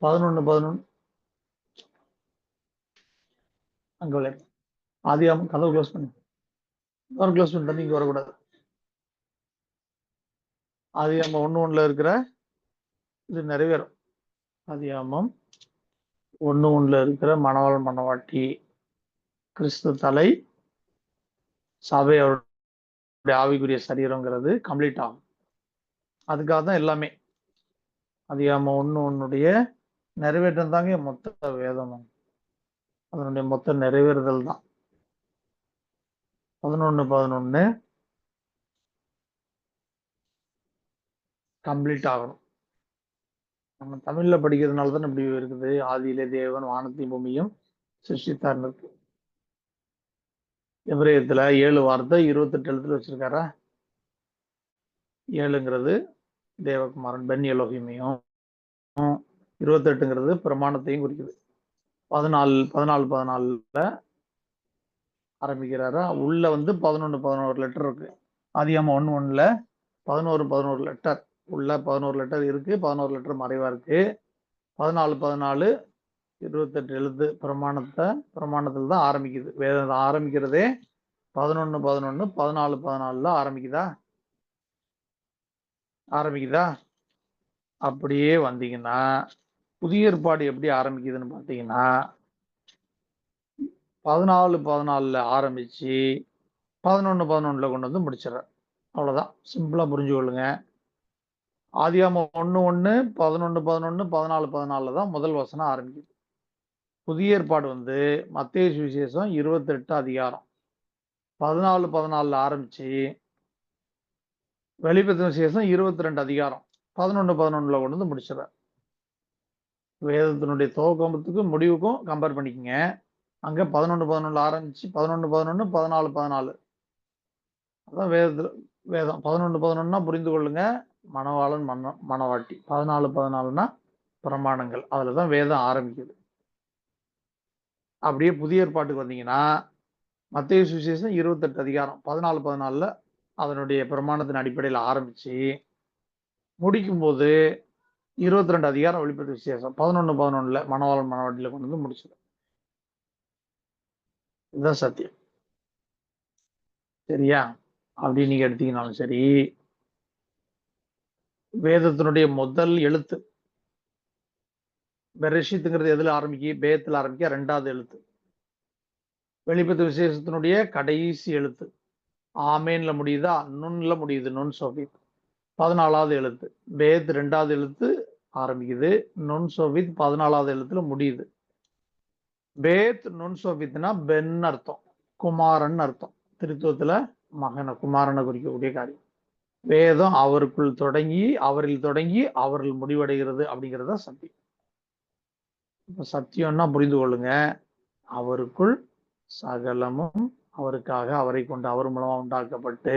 11 அங்க விளையாடு. ஆதியாகமம் கதவு க்ளோஸ் பண்ணி இங்க வரக்கூடாது. ஆதியாகமம் 1:1 இருக்கிற இது நிறைவேறும். ஆதியாகமம் 1:1 இருக்கிற மணவாளன் மணவாட்டி கிறிஸ்து தலை சபை அவருடைய ஆவிக்குரிய சரீரங்கிறது கம்ப்ளீட் ஆகும். அதுக்காக தான் எல்லாமே. ஆதியாகமம் 1:1 நிறைவேற்றம் தாங்க மொத்த வேதமும். அதனுடைய மொத்த நிறைவேறுதல் தான் 11:11 கம்ப்ளீட் ஆகணும். நம்ம தமிழ்ல படிக்கிறதுனால தான் இப்படி இருக்குது. ஆதியிலே தேவன் வானத்தையும் பூமியும் சிருஷ்டித்தார்னு இருக்கு. எபிரேயத்துல 7 வார்த்தை 28 எழுத்துல வச்சிருக்காரா? 7ங்கிறது தேவகுமாரன் பென் எலோஹிமையும், 28ங்கிறது பிரமாணத்தையும் குறிக்குது. 14 ஆரம்பிக்கிறாரா? உள்ள 11 லெட்டர் இருக்கு. ஆதியாகமம் 1:1 11 லெட்டர் உள்ள 11 லெட்டர் இருக்கு. 11 லெட்டர் மறைவா இருக்கு. 14 28 எழுத்து பிரமாணத்துல தான் ஆரம்பிக்குது. வேதம் ஆரம்பிக்கிறதே 11 14 ஆரம்பிக்குதா? அப்படியே வந்தீங்கன்னா புதிய ஏற்பாடு எப்படி ஆரம்பிக்குதுன்னு பார்த்தீங்கன்னா 14 ஆரம்பிச்சு 11 கொண்டு முடிச்சிடற. அவ்வளவுதான். சிம்பிளா புரிஞ்சு கொள்ளுங்க. ஆதியாகமம் 1:1 11 14 தான் முதல் வசனம் ஆரம்பிக்குது. புதிய ஏற்பாடு மத்தேயு சுவிசேஷம் 28 அதிகாரம் 14 ஆரம்பிச்சு வெளிப்படுத்தின விசேஷம் 22 அதிகாரம் 11 கொண்டு முடிச்சிடற. வேதத்தினுடைய துவக்கத்துக்கும் முடிவுக்கும் கம்பேர் பண்ணிக்கங்க. அங்க 11 ஆரம்பிச்சு 11 14 அதான் வேதம் 11 புரிந்து கொள்ளுங்க. மணவாளன் மணவாட்டி 14 பிரமாணங்கள். அதுலதான் வேதம் ஆரம்பிக்குது. அப்படியே புதிய ஏற்பாட்டுக்கு வந்தீங்கன்னா மத்தேயு சுவிசேஷம் 28 அதிகாரம் 14 அதனுடைய பிரமாணத்தின் அடிப்படையில் ஆரம்பிச்சு முடிக்கும் போது 22 அதிகாரம் வெளிப்படுத்தின விசேஷம் 11 மணவாளன் மணவாட்டியில கொண்டு முடிச்சிடும். இதுதான் சத்தியம். சரியா? அப்படி நீங்க எடுத்தீங்கன்னாலும் சரி, வேதத்தினுடைய முதல் எழுத்து பெரேஷித்ங்கிறது எதுல பேத்துல ஆரம்பிக்க 2வது எழுத்து. வெளிப்படுத்தின விசேஷத்தினுடைய கடைசி எழுத்து ஆமேன்ல முடியுதா? நுண்ல முடியுது. நுண் சோபித் 14வது எழுத்து. பேத் 2வது எழுத்து ஆரம்பிக்குது. நுண் சோபித் 14வது எழுத்துல முடியுது. பேத் நுண் சோபித்னா பென் அர்த்தம், குமாரன் அர்த்தம். திருத்துவத்துல மகன குமாரனை குறிக்கக்கூடிய காரியம். வேதம் அவருக்குள் தொடங்கி அவரில் தொடங்கி அவர்கள் முடிவடைகிறது அப்படிங்கிறத சத்தியம். இப்ப சத்தியம்னா புரிந்து கொள்ளுங்க. அவருக்குள் சகலமும் அவருக்காக அவரை கொண்டு அவர் மூலமா உண்டாக்கப்பட்டு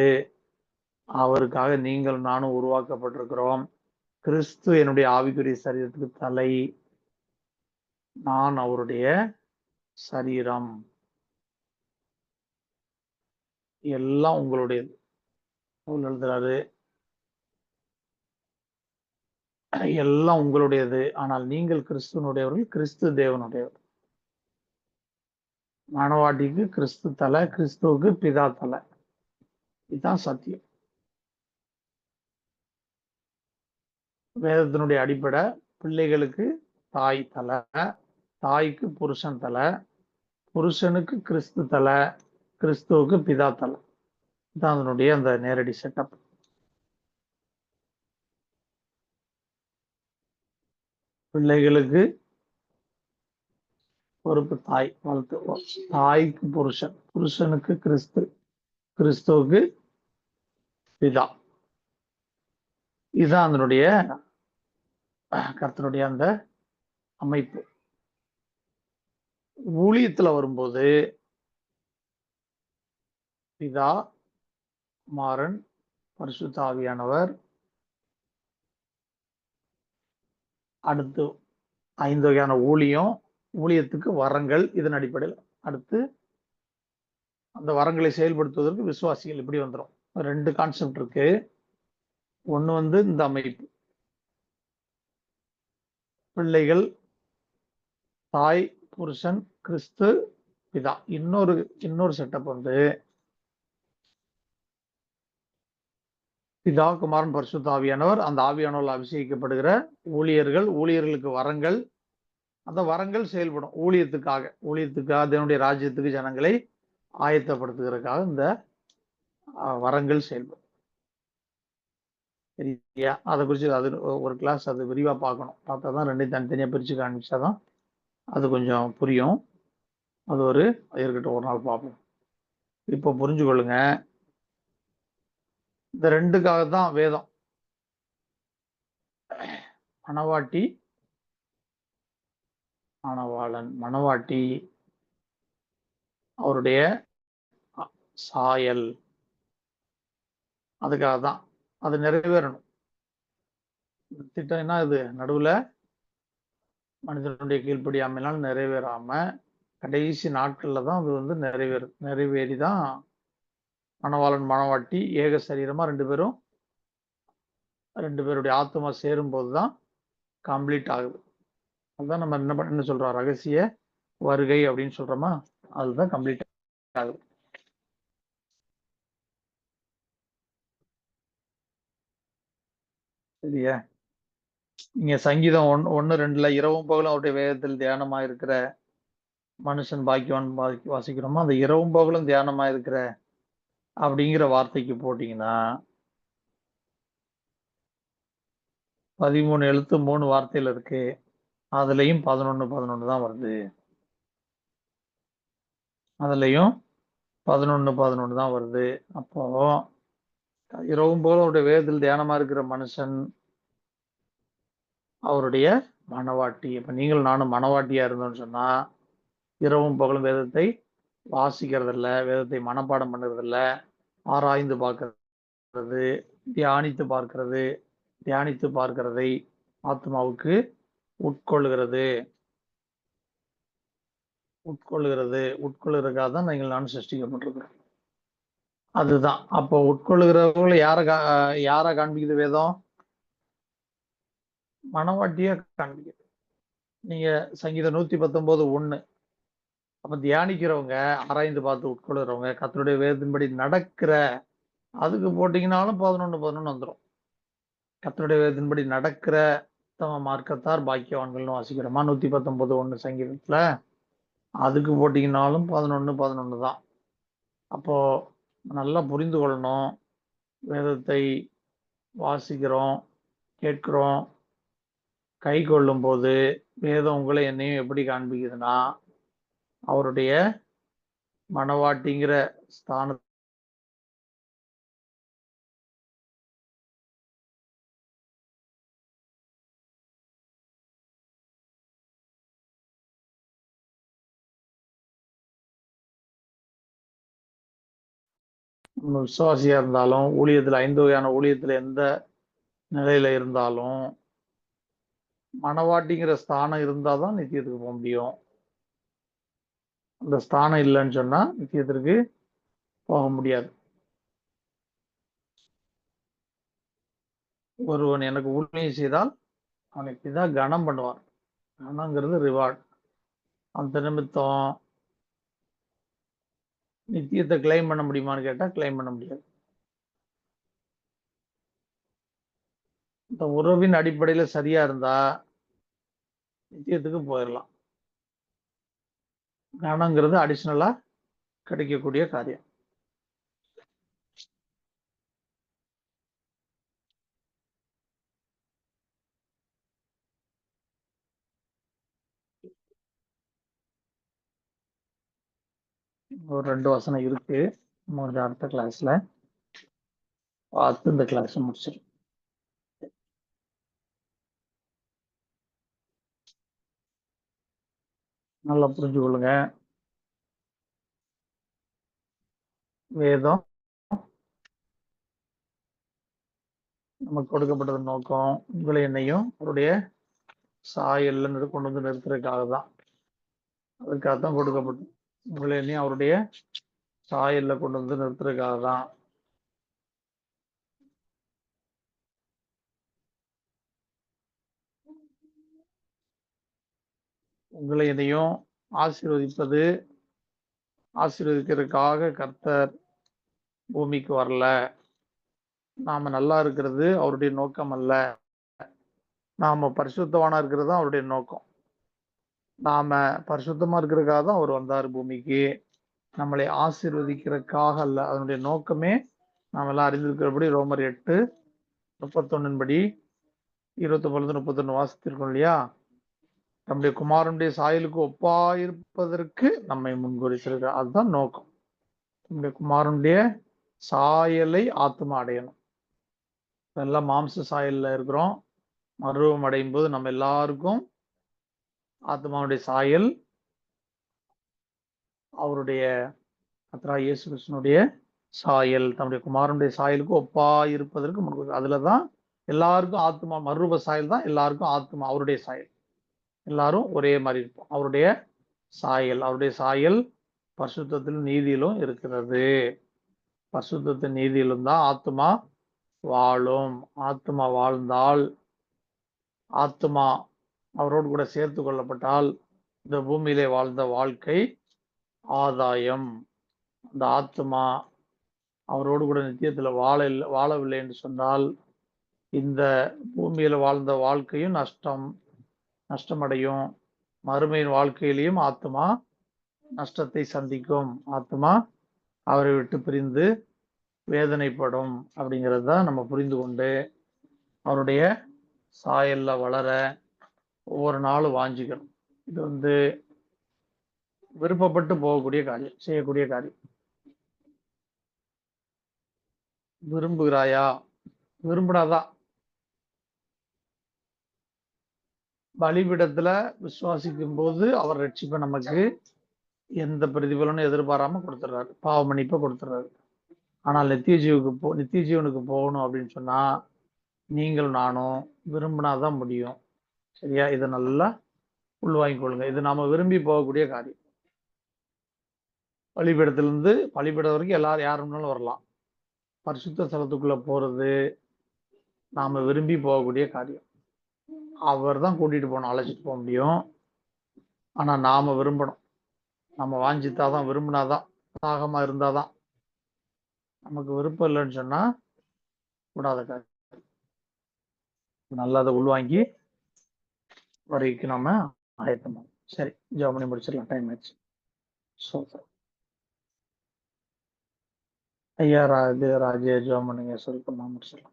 அவருக்காக நீங்கள் நானும் உருவாக்கப்பட்டிருக்கிறோம். கிறிஸ்து என்னுடைய ஆவிக்குரிய சரீரத்துக்கு தலை, நான் அவருடைய சரீரம். எல்லாம் உங்களுடையது. பவுல் எழுதுறாரு, எல்லாம் உங்களுடையது, ஆனால் நீங்கள் கிறிஸ்துவனுடையவர்கள், கிறிஸ்து தேவனுடையவர். மணவாட்டிக்கு கிறிஸ்து தலை, கிறிஸ்துவுக்கு பிதா தலை. இதுதான் சத்தியம். வேதத்தினுடைய அடிப்படை, பிள்ளைகளுக்கு தாய் தலை, தாய்க்கு புருஷன் தலை, புருஷனுக்கு கிறிஸ்து தலை, கிறிஸ்துவுக்கு பிதா தலை. இதுதான் அதனுடைய அந்த நேரடி செட்டப். பிள்ளைகளுக்கு பொறுப்பு தாய், வளர்த்து. தாய்க்கு புருஷன், புருஷனுக்கு கிறிஸ்து, கிறிஸ்துவுக்கு பிதா. இதுதான் அதனுடைய கர்த்தருடைய அந்த அமைப்பு. ஊழியத்துல வரும்போது பிதா, குமாரன், பரிசுத்த ஆவியானவர், அடுத்து 5 வகையான ஊழியம், ஊழியத்துக்கு வரங்கள், இதன் அடிப்படையில் அடுத்து அந்த வரங்களை செயல்படுத்துவதற்கு விசுவாசிகள் இப்படி வந்துடும். 2 கான்செப்ட் இருக்கு. ஒண்ணு வந்து இந்த அமைப்பு, பிள்ளைகள் தாய், புருஷன், கிறிஸ்து, பிதா. இன்னொரு செட்டப் வந்து பிதா, குமாரன், பரிசுத்த ஆவியானவர், அந்த ஆவியானவர் அபிஷேகிக்கப்படுகிற ஊழியர்கள், ஊழியர்களுக்கு வரங்கள், அந்த வரங்கள் செயல்படும் ஊழியத்துக்காக தேவனுடைய ராஜ்யத்துக்கு ஜனங்களை ஆயத்தப்படுத்துகிறதுக்காக இந்த வரங்கள் செயல்படும். சரியா? அதை குறித்து அது ஒரு கிளாஸ் அது விரிவா பார்க்கணும். பார்த்தா தான் 2 தனித்தனியா பிரிச்சு காமிச்சாதான் அது கொஞ்சம் புரியும். அது இருக்கட்டும், ஒரு நாள் பார்ப்போம். இப்போ புரிஞ்சுக்கொள்ளுங்க, இந்த 2க்காக தான் வேதம். மணவாட்டி, மணவாளன். மணவாட்டி அவருடைய சாயல், அதுக்காக தான் அது நிறைவேறணும். திட்டம் என்ன? இது நடுவுல மனிதனுடைய கீழ்ப்படியாமையினால் நிறைவேறாம கடைசி நாட்கள்ல தான் அது வந்து நிறைவேறிதான் மணவாளன் மணவாட்டி ஏக சரீரமா 2 பேருடைய ஆத்மா சேரும் போதுதான் கம்ப்ளீட் ஆகுது. அதுதான் நம்ம என்ன சொல்றோம், ரகசிய வருகை அப்படின்னு சொல்றோமா, அதுதான் கம்ப்ளீட் ஆகுது. சரியா? நீங்க சங்கீதம் 1:2 இரவும் பகலும் அவருடைய வேதத்தில் தியானமா இருக்கிற மனுஷன் பாக்கியவான் வாசிக்கிறோமா, அந்த இரவும் பகலும் தியானமா இருக்கிற அப்படிங்கிற வார்த்தைக்கு போட்டீங்கன்னா 13 எழுத்து 3 வார்த்தையில இருக்கு. அதுலயும் 11 தான் வருது. அதுலயும் 11 தான் வருது. அப்போ இரவும் போல அவருடைய வேதத்தில் தியானமா இருக்கிற மனுஷன் அவருடைய மணவாட்டி. இப்ப நீங்கள் நானும் மணவாட்டியா இருந்தோம்னு சொன்னா இரவும் பகலும் வேதத்தை வாசிக்கிறதில்ல, வேதத்தை மனப்பாடம் பண்ணுறதில்ல, ஆராய்ந்து பார்க்கறது, தியானித்து பார்க்கிறதை ஆத்மாவுக்கு உட்கொள்ளுகிறதுக்காக தான் நீங்கள் நானும் சிருஷ்டிக்கப்பட்டிருக்கிறோம். அதுதான். அப்போ உட்கொள்ளுகிறவர்களை யார காண்பிக்குது வேதம்? மனவாட்டியா காண்பிக்குது. நீங்க சங்கீதம் 119:1. அப்ப தியானிக்கிறவங்க, ஆராய்ந்து பார்த்து உட்கொள்ளுறவங்க, கர்த்தருடைய வேதத்தின்படி நடக்கிற, அதுக்கு போட்டீங்கன்னாலும் 11 வந்துடும். கர்த்தருடைய வேதத்தின்படி நடக்கிற தம மார்க்கத்தார் பாக்கியவான்கள்னு வாசிக்கிறோமா 119:1 சங்கீதத்துல. அதுக்கு போட்டீங்கன்னாலும் 11 தான். அப்போ நல்லா புரிந்து கொள்ளணும். வேதத்தை வாசிக்கிறோம், கேட்கிறோம், கை கொள்ளும் போது வேதம் உங்களை என்னையும் எப்படி காண்பிக்குதுன்னா, அவருடைய மணவாட்டிங்கிற ஸ்தான விசுவாசியா இருந்தாலும், ஊழியத்துல 5 வகையான ஊழியத்துல எந்த நிலையில இருந்தாலும் மணவாட்டிங்கிற ஸ்தானம் இருந்தாதான் நித்தியத்துக்கு போக முடியும். அந்த ஸ்தானம் இல்லைன்னு சொன்னா நித்தியத்திற்கு போக முடியாது. ஒருவன் எனக்கு ஊழியம் செய்தால் அவனுக்கு பிதா கனம் பண்ணுவார். கனங்கிறது ரிவார்ட். அந்த நிமித்தம் நித்தியத்தை கிளைம் பண்ண முடியுமான்னு கேட்டா கிளைம் பண்ண முடியாது. இந்த உறவின் அடிப்படையில சரியா இருந்தா நித்தியத்துக்கு போயிடலாம். கனங்கிறது அடிஷனலா கிடைக்கக்கூடிய காரியம். ஒரு 2 வசனம் இருக்கு. நம்ம அடுத்த கிளாஸ்ல பார்த்து இந்த கிளாஸ் முடிச்சிடும். நல்லா புரிஞ்சு கொள்ளுங்க. வேதம் நமக்கு கொடுக்கப்பட்டது நோக்கம் உங்களை என்னையும் அவருடைய சாயல்ல கொண்டு வந்து நிறுத்துறதுக்காக தான். அதுக்காகத்தான் கொடுக்கப்பட்டது. உங்களை என்னையும் அவருடைய சாயல்ல கொண்டு வந்து நிறுத்துறதுக்காக தான். உங்களை என்னையும் ஆசீர்வதிக்கிறதுக்காக கர்த்தர் பூமிக்கு வரல. நாம நல்லா இருக்கிறது அவருடைய நோக்கம் அல்ல. நாம பரிசுத்தவானா இருக்கிறது தான் அவருடைய நோக்கம். நாம பரிசுத்தமா இருக்கிறதுக்காக தான் அவர் வந்தார் பூமிக்கு. நம்மளை ஆசீர்வதிக்கிறதுக்காக அல்ல. அதனுடைய நோக்கமே நாம் எல்லாம் அறிந்திருக்கிறபடி ரோமர் 8:31 படி 29-31 வாசித்திருக்கோம் இல்லையா? நம்முடைய குமாரனுடைய சாயலுக்கு ஒப்பாயிருப்பதற்கு நம்மை முன்குறிச்சிருக்க. அதுதான் நோக்கம். நம்முடைய குமாரனுடைய சாயலை ஆத்மா அடையணும். எல்லாம் மாம்ச சாயல்ல இருக்கிறோம். மருவம் அடையும் போது நம்ம எல்லாருக்கும் ஆத்மாவுடைய சாயல் அவருடைய கர்த்தராகிய இயேசு கிறிஸ்துவினுடைய சாயல் தம்முடைய குமாரனுடைய சாயலுக்கு ஒப்பா இருப்பதற்கு முன்பு. அதுலதான் எல்லாருக்கும் ஆத்மா மறுரூப சாயல் தான் எல்லாருக்கும் ஆத்மா அவருடைய சாயல். எல்லாரும் ஒரே மாதிரி இருப்போம். அவருடைய சாயல் பரிசுத்தத்திலும் நீதியிலும் இருக்கிறது. பரிசுத்தத்தின் நீதியிலும் தான் ஆத்மா வாழும். ஆத்மா வாழ்ந்தால், ஆத்மா அவரோடு கூட சேர்த்து கொள்ளப்பட்டால் இந்த பூமியிலே வாழ்ந்த வாழ்க்கை ஆதாயம். அந்த ஆத்மா அவரோடு கூட நித்தியத்துல வாழவில்லை என்று சொன்னால் இந்த பூமியில வாழ்ந்த வாழ்க்கையும் நஷ்டமடையும். மறுமையின் வாழ்க்கையிலையும் ஆத்மா நஷ்டத்தை சந்திக்கும். ஆத்மா அவரை விட்டு பிரிந்து வேதனைப்படும். அப்படிங்கிறது தான் நம்ம புரிந்து கொண்டு அவருடைய சாயல்ல வளர ஒவ்வொரு நாளும் வாஞ்சிக்கணும். இது விருப்பப்பட்டு போகக்கூடிய காரியம், செய்யக்கூடிய காரியம். விரும்புகிறாயா? விரும்பினாதான். பலிபீடத்துல விசுவாசிக்கும் போது அவர் ரட்சிப்பை நமக்கு எந்த பிரதிபலனும் எதிர்பாராம கொடுத்துட்றாரு. பாவ மன்னிப்பை கொடுத்துட்றாரு. ஆனால் நித்திய ஜீவனுக்கு போகணும் அப்படின்னு சொன்னா நீங்களும் நானும் விரும்பினாதான் முடியும். சரியா? இதை நல்லா உள்வாங்கிக் கொள்ளுங்க. இது நாம விரும்பி போகக்கூடிய காரியம். பலிபீடத்திலிருந்து பலிபீடம் வரைக்கும் யாருன்னாலும் வரலாம். பரிசுத்த ஸ்தலத்துக்குள்ள போறது நாம விரும்பி போகக்கூடிய காரியம். அவர் தான் கூட்டிட்டு போகணும், அழைச்சிட்டு போக முடியும். ஆனா நாம விரும்பணும். நம்ம வாஞ்சித்தாதான், விரும்பினாதான், தாகமா இருந்தாதான். நமக்கு விருப்பம் இல்லைன்னு சொன்னா கூடாத காரியம். நல்லா அதை உள்வாங்கி வரைக்கும் நம்ம ஆயத்தமா. சரி, ஜெபம் பண்ணி முடிச்சிடலாம். டைம் ஆயிடுச்சு. ஐயா ராஜே ஜெபம் பண்ணுங்க. சொல்லி முடிச்சிடலாம்.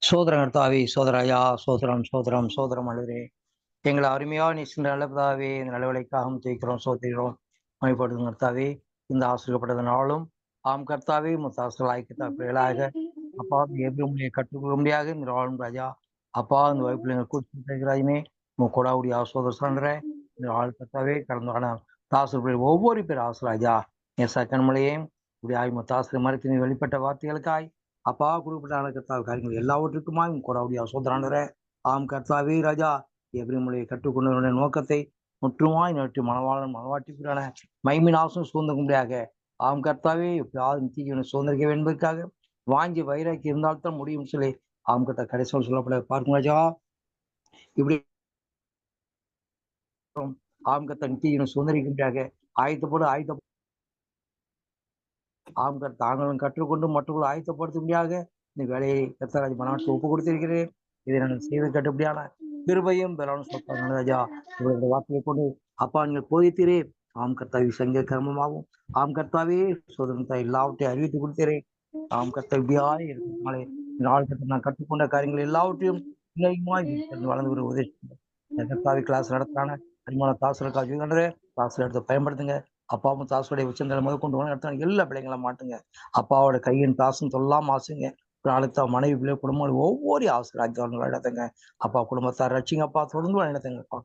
சோதரம் கர்த்தாவே, சோதராயா, சோதரம் அழுகிறே. எங்களை அருமையா நீ சென்ற நல்ல பிதாவே, இந்த நல்லவிலைக்காகவும் தேய்க்கிறோம், சோதரிக்கிறோம், மொழிப்படுத்தும் கர்த்தாவே. இந்த ஆசிரியப்பட்டது நாளும் ஆம் கர்த்தாவே, முத்தாசல் ஆய்க்கத்தா பிள்ளைகளாக அப்பா எப்படி கற்றுக்கொள்ள முடியாது இந்த ஆளும் ராஜா. அப்பா இந்த வகுப்புல கூட்டிராயுமே கொடாவுடைய சோதர் சான்ற இந்த ஆள் கர்த்தாவே கடந்த தாசர் பிள்ளை ஒவ்வொரு பேர் ஆசராஜா என் சக்கன்மலையும் இப்படி ஆய் முத்தாசர் மரத்தின் வெளிப்பட்ட வார்த்தைகளுக்காய் அப்பா குறிப்பிட்ட கர்த்தாவு காரியங்கள் எல்லாவற்றுக்குமாய் கொடாவுடைய சோதரான ஆம் கர்த்தாவே ராஜா எபிரேய மொழியை கற்றுக்கொண்டவருடைய நோக்கத்தை முற்றுமாய் நேற்று மனவாளன் மனவாட்டிக்குள்ளான மைமின் ஆசம் சூழ்ந்தகும்படியாக ஆம் கர்த்தாவே எப்படியாவது நித்திய சுதந்திரிக்க வேண்டும் என்பதற்காக வாங்கி வைராக்கி இருந்தால்தான் முடியும் சொல்லி ஆம் கர்த்தா கடைசியில் சொல்லப்பட பார்க்கும் ராஜா இப்படி ஆம் கர்த்தா நித்திய சுதந்திரிக்கும்படியாக ஆயத்தப்படும் ஆம் கர்த்தா தாங்களும் கற்றுக்கொண்டு மற்றவர்கள் ஆயத்தப்படுத்தும்படியாக இந்த வேலையை கர்த்தராஜ் மனவாட்டி ஒப்பு கொடுத்திருக்கிறேன். இதை நான் செய்து கட்டுப்படியான கிருபையும் பெறாலும் சொல்றாங்க ராஜா இவருடைய வார்த்தையை கொண்டு அப்பா நீங்கள் போதித்தீரே ஆம் கர்த்தாவி சங்க கர்மமாகும் ஆம் கர்த்தாவே சுதந்திரத்தை எல்லாவற்றையும் அறிவித்து கொடுத்தீரே ஆம் கர்த்தவியாய் இருக்கிறாங்களே நாள் நான் கற்றுக்கொண்ட காரியங்கள் எல்லாவற்றையும் வளர்ந்து ஒரு உதவி கர்த்தாவி கிளாஸ் நடத்தான அரிமான தாசருக்காக கிளாஸ்ல எடுத்து பயன்படுத்துங்க. அப்பாவும் தாசுடைய உச்சங்களை முதல் கொண்டு நடத்தாங்க எல்லா பிள்ளைங்களும் மாட்டுங்க. அப்பாவோட கையின் தாசும் சொல்லாம ஆசுங்க. நாளைக்கு மனைவி பிள்ளை குடும்பம் ஒவ்வொரு ஆசிரியர்கள் நடத்துங்க. அப்பா குடும்பத்தார் ரட்சிங்க அப்பா தொடர்ந்து நடத்துங்கப்பா.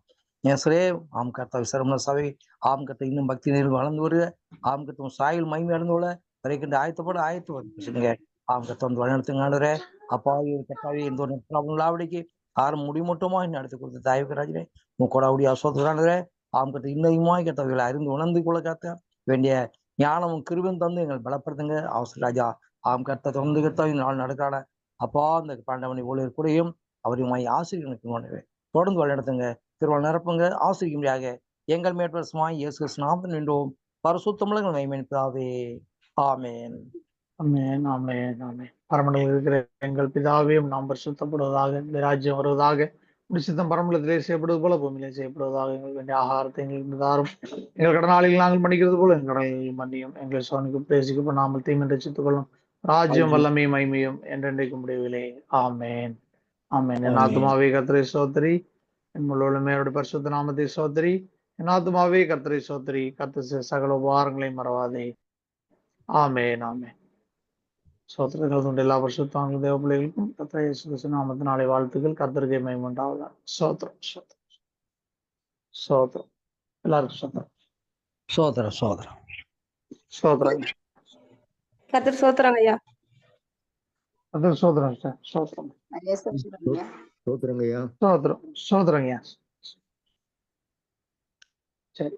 நேசரே ஆம் கர்த்தாவி சரமண சபை ஆம் கர்த்த இன்னும் பக்தி நேரில் வளர்ந்து வருக ஆம் கர்த்தம் சாயல் மகிமை அடைந்து கொள்ள வரைக்கின்ற ஆயத்தப்பட ஆயத்து ஆம் கர்த்த வந்து வழிநடத்துங்க. அப்பா கர்த்தாவி எந்த ஒரு நடத்தினாபடிக்கு யாரும் முடிமட்டுமா நடத்தி கொடுத்த தாய்க்கு ராஜனே முக்கோடாவுடைய அசோதரானதே ஆம் கர்த்த இன்னுமாய் கர்த்தவைகளை அறிந்து உணர்ந்து கொள்ள காத்த வேண்டிய ஞானமும் கிருபையும் தந்து எங்கள் பலப்படுத்துங்க அவசர ராஜா ஆம் கர்த்த தொடர்ந்து கர்த்தாவி நாள் நடக்கான அப்பா அந்த பாண்டவனை ஊழியர் கூடையும் அவரையுமாய் ஆசிரியர்களுக்கு தொடர்ந்து வழிநடத்துங்க. திருவாள் நிரப்புங்க ஆசிரியும்படியாக எங்கள் மேற்பரசுமாய் இயேசு கிறிஸ்து நாமத்தில் நின்றோம் பரிசுத்தமுள்ள மைமேன்பிதாவே ஆமென். ஆமென் ஆமென் ஆமென். பரமனையில் இருக்கிற எங்கள் பிதாவையும் நாம் பரிசுத்தப்படுவதாக இந்த ராஜ்யம் வருவதாக சித்தம் பரமலத்திலே செய்யப்படுவது போல பூமியிலே செய்யப்படுவதாக எங்கள் வேண்டிய ஆகாரத்தை எங்களுக்கு தாரும். எங்கள் கடனாளிகள் நாங்கள் மன்னிக்கிறது போல எங்கள் கடனில் மன்னியும். எங்களை சோனிக்கு பேசிக்க நாமல் தீமை ரசித்துக் கொள்ளும் ராஜ்யம் வல்லமையும் மைமையும் என்றென்றைக்கு முடிவிலே ஆமென் ஆமென். என் ஆத்துமாவே கர்த்தரை சோதரி என் முழுவதுமே பரிசுத்த நாமத்தை சோதரி என் ஆத்துமாவே கர்த்தரை சோதரி கர்த்தர் சகல உபகாரங்களையும் மறவாதே ஆமென் ஆமென். சோத்திரங்கள் உண்டு எல்லா பரிசுத்தவான்கள் தேவ பிள்ளைகளுக்கும் கர்த்தர் இயேசு கிறிஸ்து நாமத்தினாலே வாழ்த்துக்கள். கர்த்தருக்கு மகிமை உண்டாவதாக. சோத்திரம் சோத்திரம் சோத்திரம் எல்லாருக்கும் சோத்திரம் சோதரம் சோதரம் சோத்திரம் கர்த்தர் சோத்திரம் ஐயா. கர்த்தர் சோத்திரம் சோத்திரம் சோத்திரங்கய்யா. சோத்திரம் சோத்திரங்கய்யா. சரி.